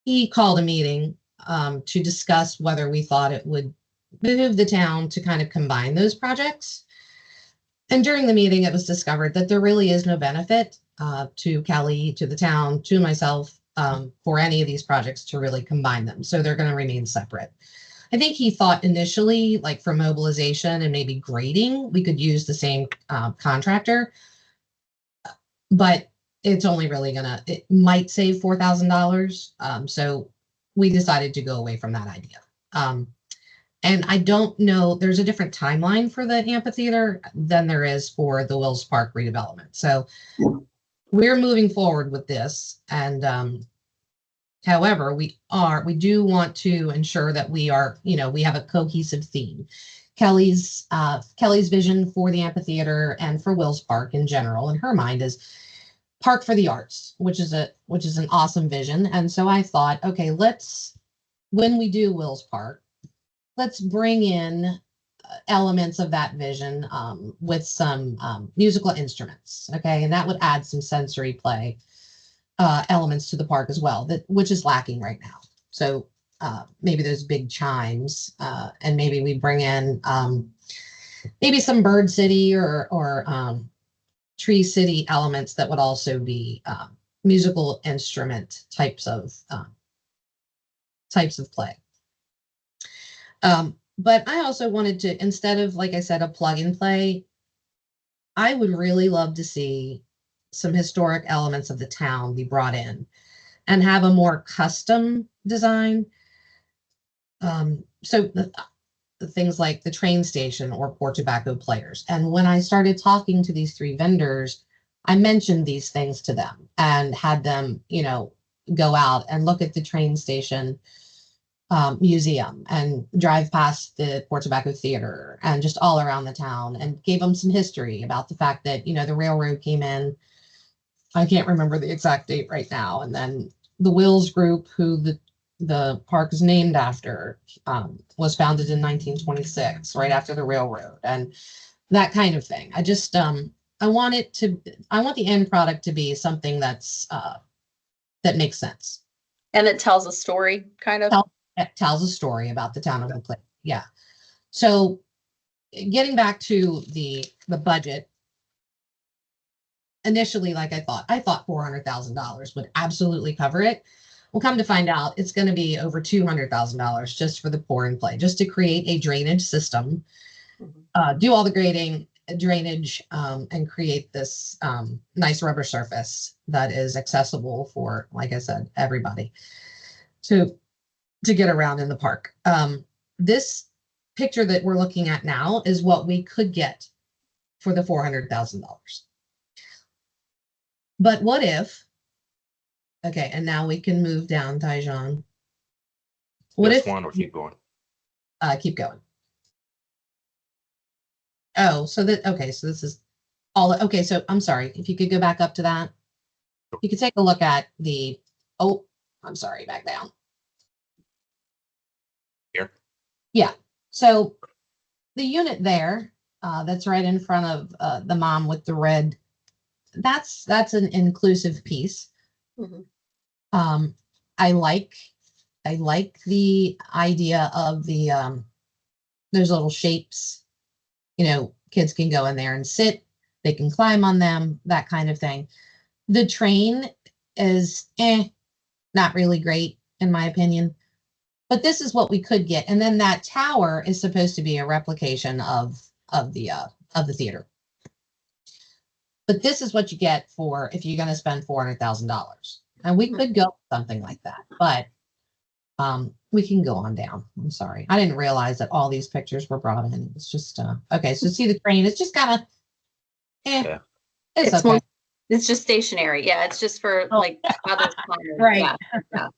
He called a meeting to discuss whether we thought it would behoove the town to kind of combine those projects. And during the meeting, it was discovered that there really is no benefit to Kelly, to the town, to myself, for any of these projects to really combine them. So they're going to remain separate. I think he thought initially, like for mobilization and maybe grading, we could use the same contractor, but it's only really it might save $4,000. So we decided to go away from that idea. And I don't know, there's a different timeline for the amphitheater than there is for the Wills Park redevelopment. So we're moving forward with this. And however, we do want to ensure that we are, we have a cohesive theme. Kelly's vision for the amphitheater and for Wills Park in general, in her mind, is Park for the Arts, which is an awesome vision. And so I thought, okay, when we do Wills Park, let's bring in elements of that vision with some musical instruments, okay? And that would add some sensory play elements to the park as well, which is lacking right now. So maybe those big chimes, and maybe we bring in maybe some Bird City or Tree City elements that would also be musical instrument types of play. But I also wanted to, instead of, like I said, a plug and play, I would really love to see some historic elements of the town be brought in and have a more custom design. So the things like the train station or Port Tobacco Players. And when I started talking to these three vendors, I mentioned these things to them and had them, go out and look at the train station museum and drive past the Port Tobacco Theater and just all around the town, and gave them some history about the fact that, the railroad came in. I can't remember the exact date right now. And then the Wills Group, who the park is named after, was founded in 1926, right after the railroad, and that kind of thing. I just, I want the end product to be something that makes sense. And it tells a story, kind of. It tells a story about the town of the place. Yeah. So getting back to the budget, initially, like I thought $400,000 would absolutely cover it. We'll come to find out it's going to be over $200,000 just for the pour and play, just to create a drainage system, do all the grading, drainage, and create this nice rubber surface that is accessible for, like I said, everybody to get around in the park. This picture that we're looking at now is what we could get for the $400,000. But what if, okay, and now we can move down, Tyjon. What Just if one or keep going? Keep going. Oh, so this is all, okay, so I'm sorry, if you could go back up to that. You could take a look at I'm sorry, back down. Here? Yeah, so the unit there, that's right in front of the mom with the red, that's an inclusive piece. Mhm. I like the idea of the those little shapes. Kids can go in there and sit, they can climb on them, that kind of thing. The train is not really great in my opinion, but this is what we could get. And then that tower is supposed to be a replication of the theater. But this is what you get for if you're going to spend $400,000. And we could go with something like that, but we can go on down. I'm sorry. I didn't realize that all these pictures were brought in. It's just, okay. So see the train, it's just kind of, Yeah. it's It's okay. It's just stationary. Yeah, it's just for like others. Right. Yeah.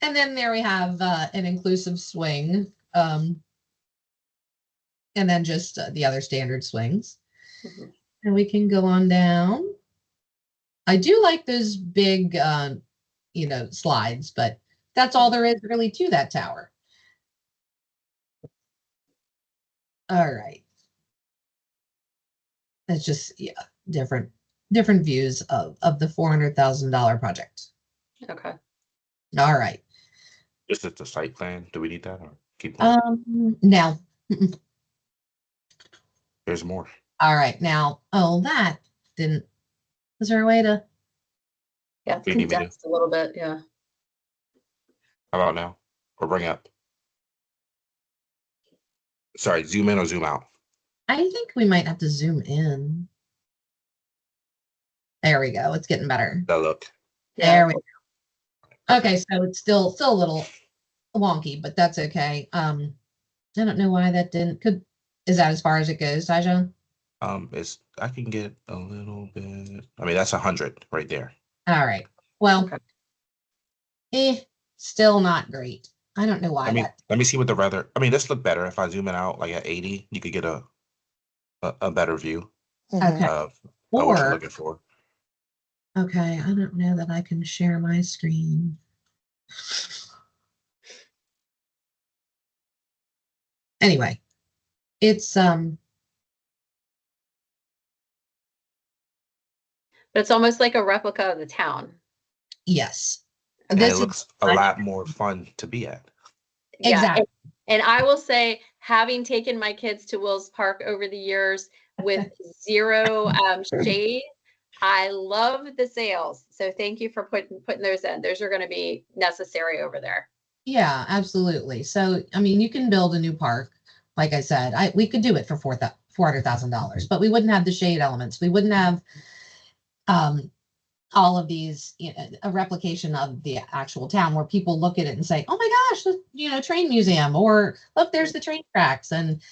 And then there we have an inclusive swing, and then just the other standard swings. Mhm. And we can go on down. I do like those big, slides, but that's all there is really to that tower. All right. It's just, yeah, different views of the $400,000 project. Okay. All right. This is the site plan. Do we need that or keep going? Now, mm-mm. There's more. All right. Now, that didn't, was there a way to, Yeah, it's We need me to- condensed a little bit. Yeah. How about now? Or bring up? Sorry, zoom in or zoom out? I think we might have to zoom in. There we go. It's getting better. That look. There we go. Okay, so it's still a little wonky, but that's okay. I don't know why that didn't. Is that as far as it goes, Tajon? I can get a little bit. I mean, that's 100 right there. All right. Well, Okay. Still not great. I don't know why Let me see what the weather. I mean, this look better if I zoom it out like at 80. You could get a better view Okay. of what you're Or, looking for. okay, I don't know that I can share my screen. Anyway, it's It's almost like a replica of the town. yes. And This it is looks a lot more fun to be at. Yeah. exactly. And I will say, having taken my kids to Wills Park over the years with zero shade, I love the sails. So thank you for putting those in. Those are going to be necessary over there. Yeah, absolutely. So, I mean, you can build a new park. Like I said, we could do it for $400,000, but we wouldn't have the shade elements. We wouldn't have all of these, a replication of the actual town where people look at it and say, "Oh my gosh, train museum," or "Look, there's the train tracks." And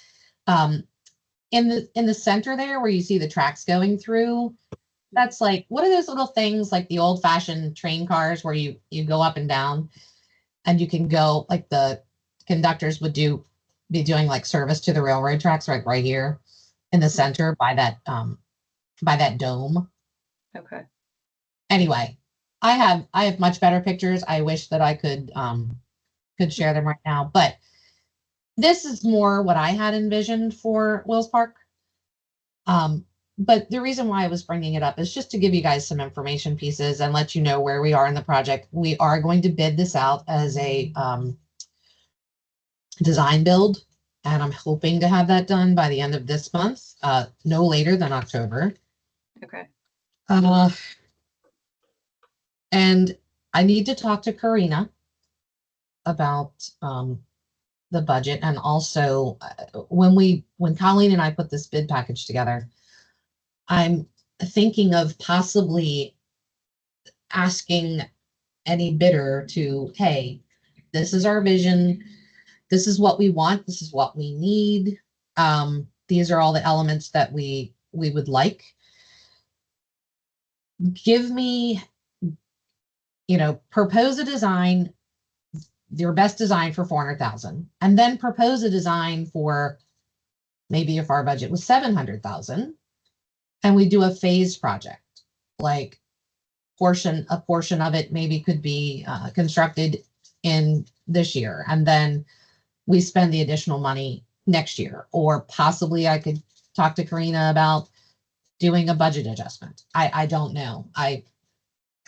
in the center there, where you see the tracks going through, that's like, what are those little things like the old-fashioned train cars where you go up and down, and you can go like the conductors would be doing like service to the railroad tracks right here in the center by that dome. Okay. Anyway, I have much better pictures. I wish that I could share them right now, but this is more what I had envisioned for Wills Park. But the reason why I was bringing it up is just to give you guys some information pieces and let you know where we are in the project. We are going to bid this out as a design build, and I'm hoping to have that done by the end of this month, no later than October. Okay. And I need to talk to Karina about the budget, and also when Colleen and I put this bid package together, I'm thinking of possibly asking any bidder to, hey, this is our vision, this is what we want, this is what we need, these are all the elements that we would like. Give me, propose a design, your best design for 400,000, and then propose a design for maybe if our budget was 700,000, and we do a phased project, like a portion of it maybe could be constructed in this year, and then we spend the additional money next year. Or possibly I could talk to Karina about doing a budget adjustment. I don't know. I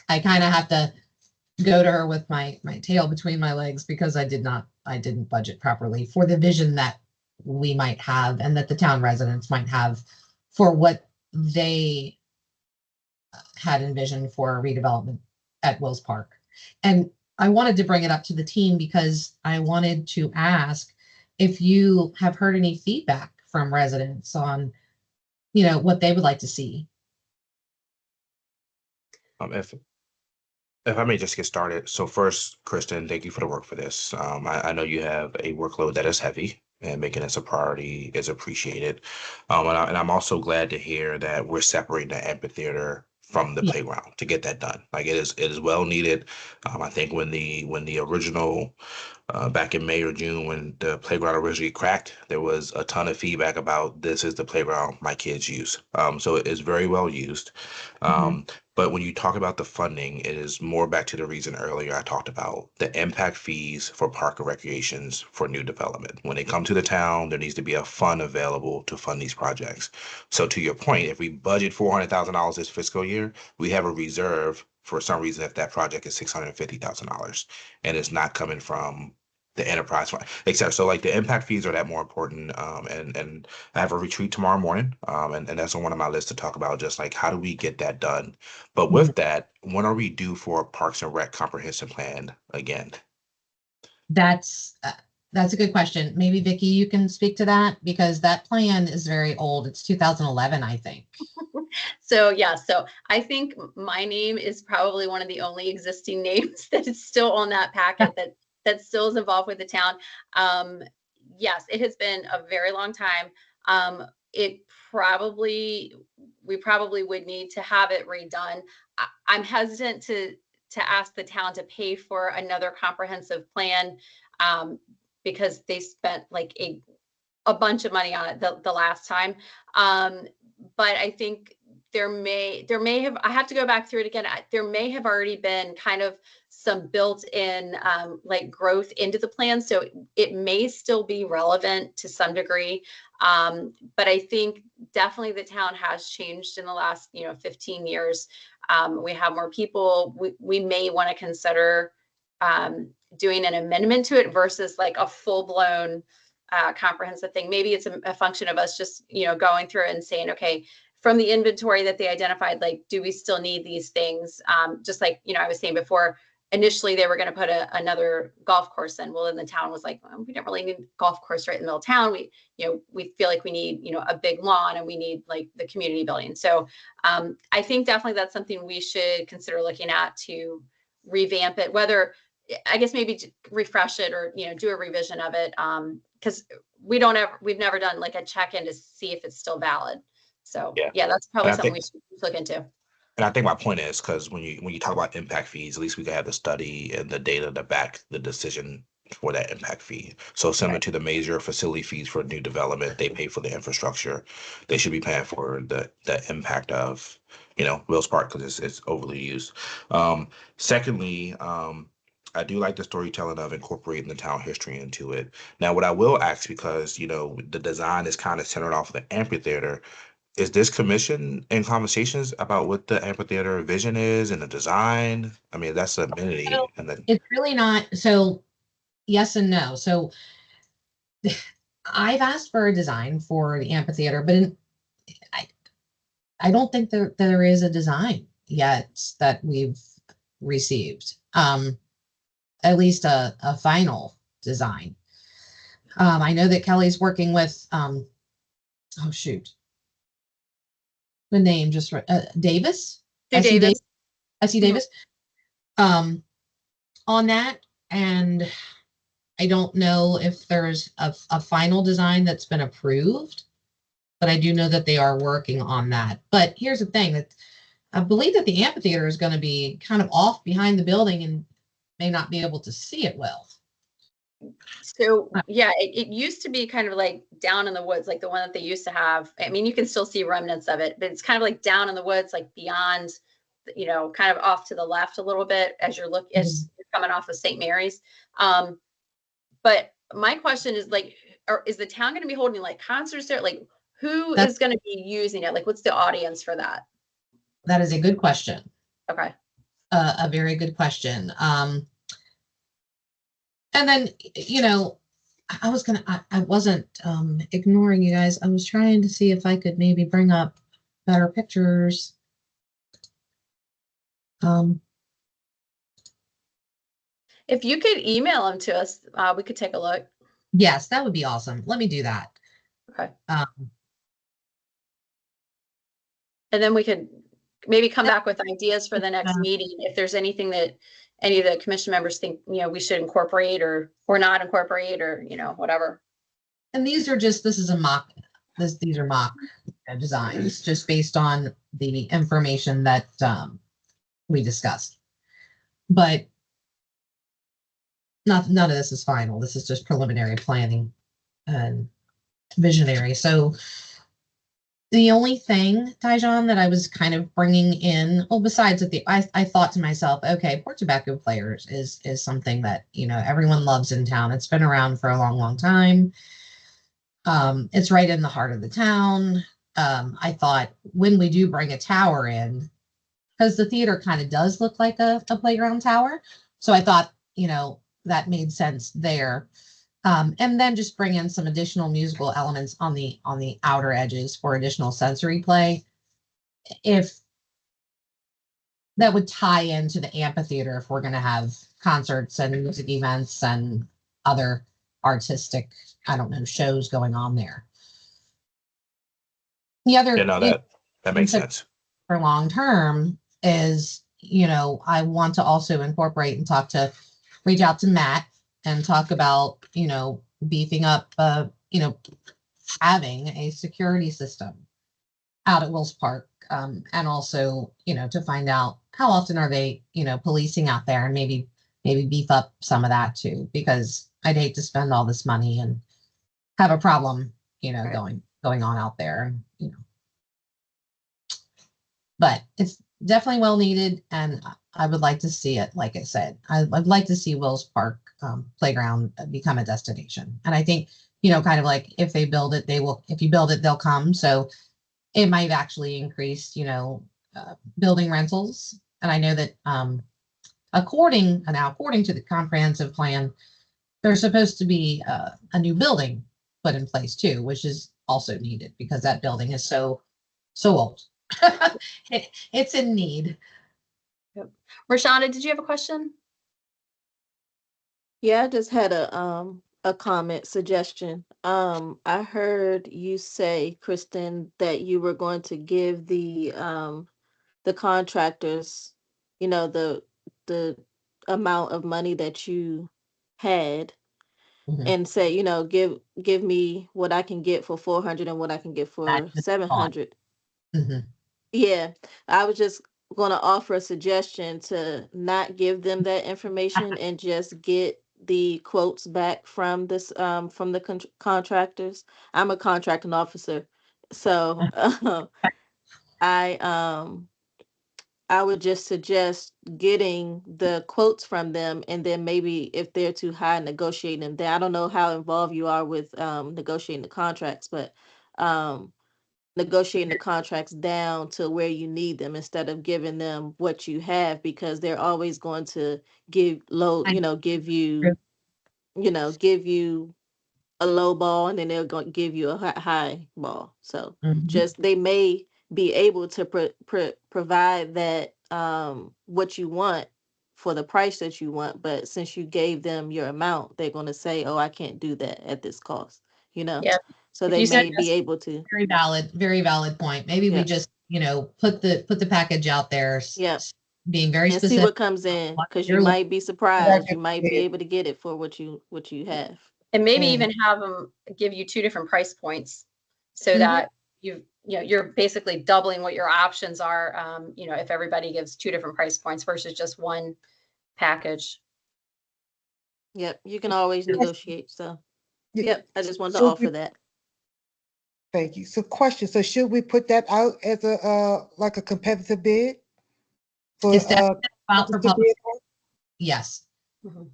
kind of have to go to her with my tail between my legs because I didn't budget properly for the vision that we might have and that the town residents might have for what they had envisioned for redevelopment at Wills Park. And I wanted to bring it up to the team because I wanted to ask if you have heard any feedback from residents on, what they would like to see. If I may just get started. So first, Kristen, thank you for the work for this. I know you have a workload that is heavy, and making this a priority is appreciated. And I'm also glad to hear that we're separating the amphitheater from the playground to get that done. Like it is well needed. I think when the original Back in May or June when the playground originally cracked, there was a ton of feedback about this is the playground my kids use. So it is very well used. But when you talk about the funding, it is more back to the reason earlier I talked about the impact fees for park and recreations for new development. When they come to the town, there needs to be a fund available to fund these projects. So to your point, if we budget $400,000 this fiscal year, we have a reserve for some reason if that project is $650,000 and it's not coming from the enterprise fund, except so like the impact fees are that more important. And I have a retreat tomorrow morning, and that's on one of my lists to talk about just like how do we get that done. But with that, when are we due for a Parks and Rec comprehensive plan again? That's a good question. Maybe Vicky, you can speak to that because that plan is very old. It's 2011, I think. So yeah, so I think my name is probably one of the only existing names that is still on that packet that still is involved with the town. Yes, it has been a very long time. We probably would need to have it redone. I'm hesitant to ask the town to pay for another comprehensive plan because they spent like a bunch of money on it the last time. But I think there may have, I have to go back through it again. There may have already been kind of some built-in like growth into the plan. So it may still be relevant to some degree. But I think definitely the town has changed in the last, 15 years. We have more people. We may want to consider doing an amendment to it versus like a full-blown comprehensive thing. Maybe it's a function of us just, going through it and saying, okay, from the inventory that they identified, like, do we still need these things? Just like, I was saying before, initially they were going to put another golf course in. Well, then the town was like, well, we don't really need a golf course right in the middle of town. We feel like we need, a big lawn and we need like the community building. So I think definitely that's something we should consider looking at to revamp it, whether I guess maybe refresh it or, do a revision of it. Because we've never done like a check-in to see if it's still valid. So yeah, that's probably something we should look into. And I think my point is because when you talk about impact fees, at least we can have the study and the data to back the decision for that impact fee. So similar to the major facility fees for new development, they pay for the infrastructure. They should be paying for the impact of, Wills Park because it's overly used. Secondly, I do like the storytelling of incorporating the town history into it. Now, what I will ask, because, the design is kind of centered off of the amphitheater, is this commission in conversations about what the amphitheater vision is and the design? I mean, that's an amenity. Well, and then it's really not. So yes and no. So I've asked for a design for the amphitheater, but I don't think there is a design yet that we've received. At least a final design. I know that Kelly's working with, oh shoot, the name just Davis. Davis. S.E. Davis. On that, and I don't know if there's a final design that's been approved, but I do know that they are working on that. But here's the thing, that I believe that the amphitheater is going to be kind of off behind the building and may not be able to see it well. So yeah, it used to be kind of like down in the woods, like the one that they used to have. I mean, you can still see remnants of it, but it's kind of like down in the woods, like beyond, kind of off to the left a little bit as you're as you're coming off of St. Mary's. But my question is like, is the town going to be holding like concerts there? Like who is going to be using it? Like what's the audience for that? That is a good question. Okay. A very good question. And then, I wasn't ignoring you guys. I was trying to see if I could maybe bring up better pictures. If you could email them to us, we could take a look. Yes, that would be awesome. Let me do that. Okay. And then we could maybe come back with ideas for the next meeting. If there's anything that any of the commission members think, we should incorporate or not incorporate or, whatever. And these are these are mock designs just based on the information that we discussed. But none of this is final. This is just preliminary planning and visionary. So the only thing, Tyjon, that I was kind of bringing in, well, besides that, I thought to myself, okay, Port Tobacco Players is something that, you know, everyone loves in town. It's been around for a long, long time. It's right in the heart of the town. I thought when we do bring a tower in, because the theater kind of does look like a playground tower. So I thought, you know, that made sense there. And then just bring in some additional musical elements on the outer edges for additional sensory play. If that would tie into the amphitheater, if we're going to have concerts and music events and other artistic, I don't know, shows going on there. The other, You know, that makes sense. for long term is, you know, I want to also incorporate and reach out to Matt and talk about, you know, beefing up, you know, having a security system out at Wills Park, and also, you know, to find out how often are they, you know, policing out there, and maybe beef up some of that too, because I'd hate to spend all this money and have a problem, you know, Right. going on out there, you know. But it's definitely well needed, and I would like to see it. Like I said, I'd like to see Wills Park playground become a destination. And I think, you know, kind of like if they build it, they will. If you build it, they'll come. So it might actually increase, you know, building rentals. And I know that according to the comprehensive plan, there's supposed to be a new building put in place too, which is also needed because that building is so old. It's in need. Rashonda, did you have a question? Yeah, I just had a comment suggestion. I heard you say, Kristen, that you were going to give the contractors, you know, the amount of money that you had, Mhm. and say, you know, give me what I can get for 400 and what I can get That for just thought. 700. Mhm. Yeah, I was just gonna offer a suggestion to not give them that information and just get the quotes back from this from the contractors. I'm a contracting officer, so I um I would just suggest getting the quotes from them, and then maybe if they're too high, negotiating them. Then I don't know how involved you are with negotiating the contracts, but um negotiating the contracts down to where you need them instead of giving them what you have, because they're always going to give low, I give you a low ball, and then they're going to give you a high ball. So Mhm. just they may be able to provide that what you want for the price that you want, but since you gave them your amount, they're going to say, "Oh, I can't do that at this cost," you know. Yeah. So If they you said may be able to. Very valid point. Maybe we Yeah. just, you know, put the package out there, Yeah. being very And see specific. what comes in, What because you you're looking might be surprised. You might be able to get it for what you have. and maybe Mm. even have them give you 2 different price points so Mhm. that you're basically doubling what your options are. You know, if everybody gives 2 different price points versus just one package. Yep, you can always Yes. negotiate. So, Yeah. yep, I just wanted to Should we, offer that. thank you. So question, so should we put that out as a, like a competitive bid? For, It's definitely out for others to public. bid on? Yes. Mhm.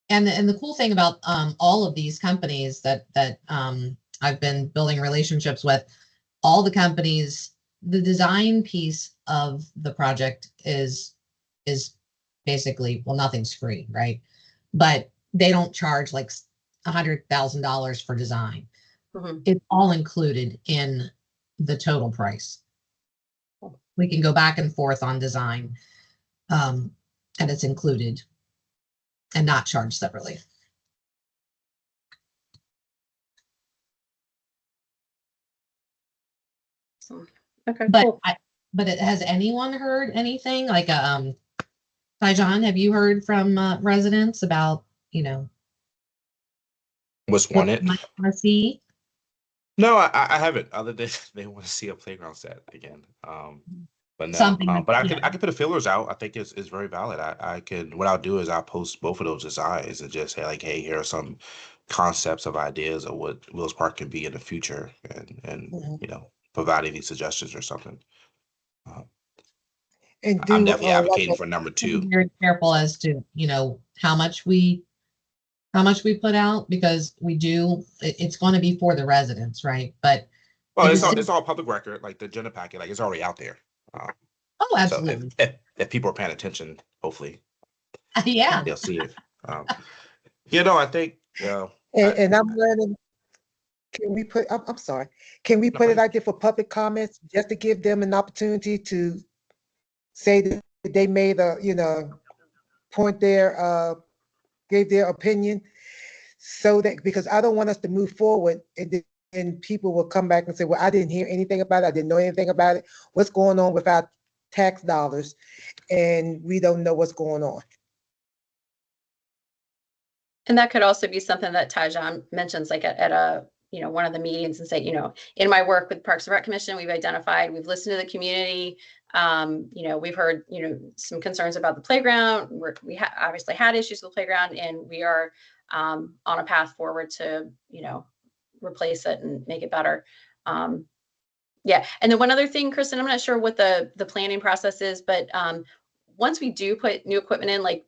And the cool thing about all of these companies that I've been building relationships with, all the companies, the design piece of the project is basically, well, nothing's free, right? But they don't charge like $100,000 for design. Mhm. It's all included in the total price. We can go back and forth on design, and it's included and not charged separately. So, okay, But cool. has anyone heard anything like Tyjon, have you heard from residents about, you know, What's what they wanted? might want to see? No, I haven't. Other than they want to see a playground set again. But no, Something that- but I yeah. could put the fillers out. I think it's very valid. I could, what I'll do is I'll post both of those designs and just say like, hey, here are some concepts of ideas of what Wills Park can be in the future, and Mhm. you know, provide any suggestions or something. And I'm do, definitely like advocating a- for number Be 2. very careful as to, you know, how much we put out, because it's going to be for the residents, right? But Well, the it's decision- all public record, like the agenda packet, like it's already out there. oh, So absolutely. if people are paying attention, hopefully Yeah. they'll see it. You know, I think, and I'm learning, can we put, I'm sorry, can we No, put go it out there for public comments just to give them an opportunity to say that they made a, you know, point their, gave their opinion, so that, because I don't want us to move forward and people will come back and say, well, I didn't hear anything about it. I didn't know anything about it. What's going on with our tax dollars? And we don't know what's going on. And that could also be something that Tajan mentions, like at a, you know, one of the meetings, and say, you know, in my work with Parks and Rec Commission, we've identified, we've listened to the community. You know, we've heard, you know, some concerns about the playground. We obviously had issues with the playground, and we are on a path forward to, you know, replace it and make it better. Yeah. And then one other thing, Kristen, I'm not sure what the planning process is, but once we do put new equipment in, like,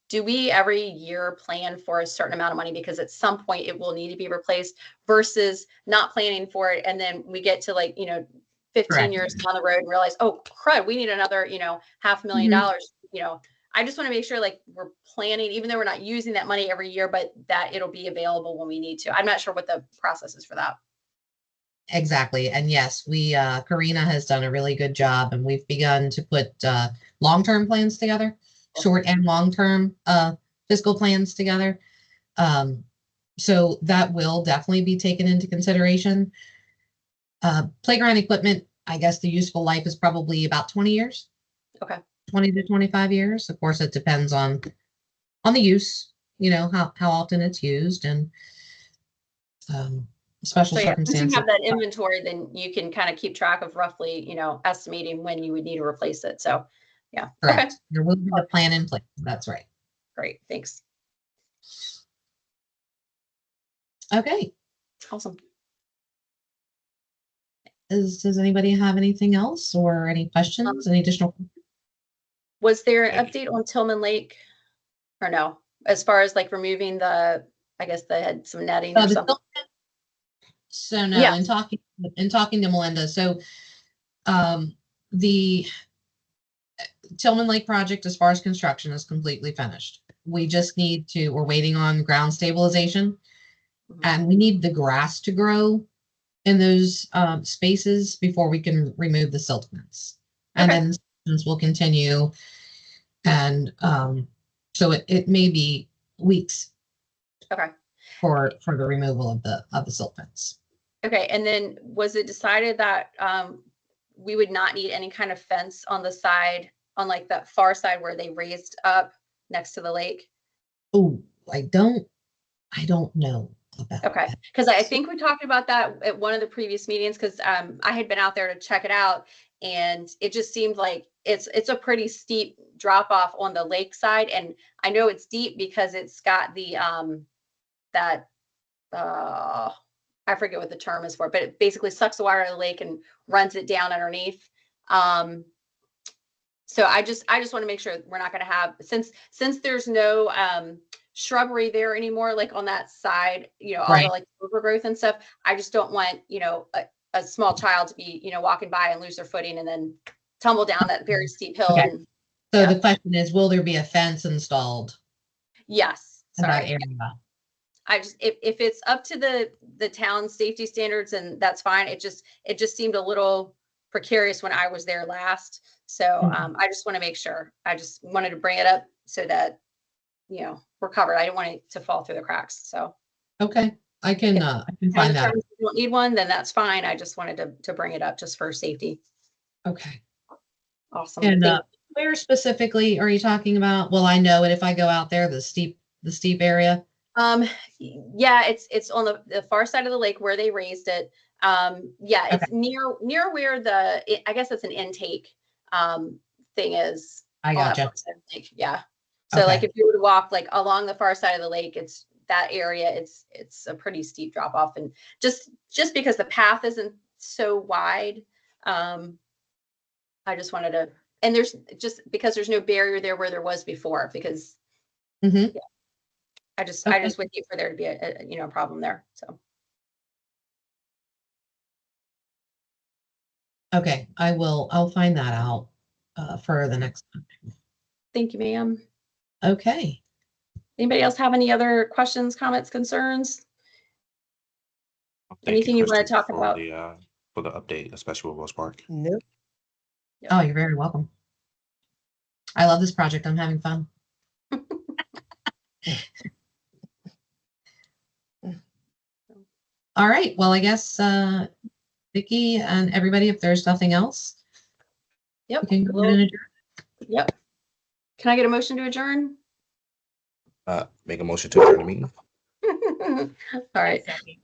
do we every year plan for a certain amount of money, because at some point it will need to be replaced, versus not planning for it, and then we get to, like, you know, 15 Correct. years down the road and realize, oh crud, we need another, you know, $500,000. You know, I just want to make sure, like, we're planning, even though we're not using that money every year, but that it'll be available when we need to. I'm not sure what the process is for that. Exactly. And yes, Karina has done a really good job, and we've begun to put long-term plans together, short and long-term fiscal plans together. So that will definitely be taken into consideration. Playground equipment, I guess the useful life is probably about 20 years. Okay. 20 to 25 years. Of course, it depends on the use, you know, how often it's used, and special So yeah, once you circumstances. have that inventory, then you can kind of keep track of roughly, you know, estimating when you would need to replace it. So yeah. Correct. Okay, There will be a plan in place. That's right. great. Thanks. Okay. Awesome. Does anybody have anything else, or any questions? Any additional? Was there an Thank update on Tillman Lake or no? As far as like removing the, I guess they had some netting or something. So no, Yeah. in talking to Melinda, so the Tillman Lake project, as far as construction, is completely finished. We just we're waiting on ground stabilization, Mhm. and we need the grass to grow in those spaces before we can remove the silt fence. And Okay. then inspections will continue, and so it may be weeks Okay. for the removal of the silt fence. Okay. And then was it decided that we would not need any kind of fence on the side, on like that far side where they raised up next to the lake? Oh, I don't know about Okay, that. because I think we talked about that at one of the previous meetings, because I had been out there to check it out, and it just seemed like it's a pretty steep drop off on the lake side, and I know it's deep because it's got the that I forget what the term is for it, but it basically sucks the water out of the lake and runs it down underneath. So I just want to make sure we're not going to have, since there's no shrubbery there anymore, like on that side, you know, all Right. the like overgrowth and stuff. I just don't want, you know, a small child to be, you know, walking by and lose their footing and then tumble down that very steep hill. Okay. And So yeah. the question is, will there be a fence installed yes, in that sorry. area? I just, if it's up to the town safety standards, and that's fine. It just seemed a little precarious when I was there last. So Mhm. I just want to make sure. I just wanted to bring it up so that, you know, we're covered. I didn't want it to fall through the cracks. So Okay, I can and find that. if you don't need one, then that's fine. I just wanted to bring it up just for safety. Okay. Awesome. And Thank where specifically are you talking about? Well, I know it if I go out there, the steep area. Yeah, it's on the far side of the lake where they raised it. Yeah, it's near where I guess it's an intake thing is. I on that gotcha. far side of the lake. Yeah. So like Okay. if you were to walk like along the far side of the lake, it's that area, it's a pretty steep drop off. And just because the path isn't so wide, I just wanted to, and there's just because there's no barrier there where there was before, because Mhm. I just Okay. would hate for there to be a problem there. So Okay, I'll find that out for the next time. thank you, ma'am. Okay. Anybody else have any other questions, comments, concerns? Thank Anything you wanna Kristen, talk for about? for the update, especially with Wells Park. Nope. Yep. Oh, you're very welcome. I love this project. I'm having fun. All right. Well, I guess Vicki and everybody, if there's nothing else, Yep. we can go Well, ahead and adjourn. yep. Can I get a motion to adjourn? Make a motion to adjourn the meeting. All right. Second.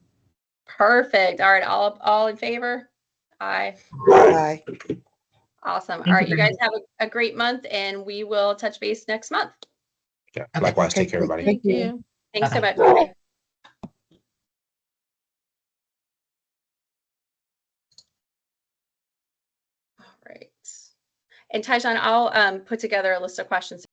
Perfect. All right. All in favor? Aye. Bye. Awesome. Thank All right. you You very guys have a great month, and we will touch base next month. Okay. Okay. Likewise, Okay, take care, great. everybody. Thank you. Thanks so Bye-bye. much. All right. And Tyjon, I'll put together a list of questions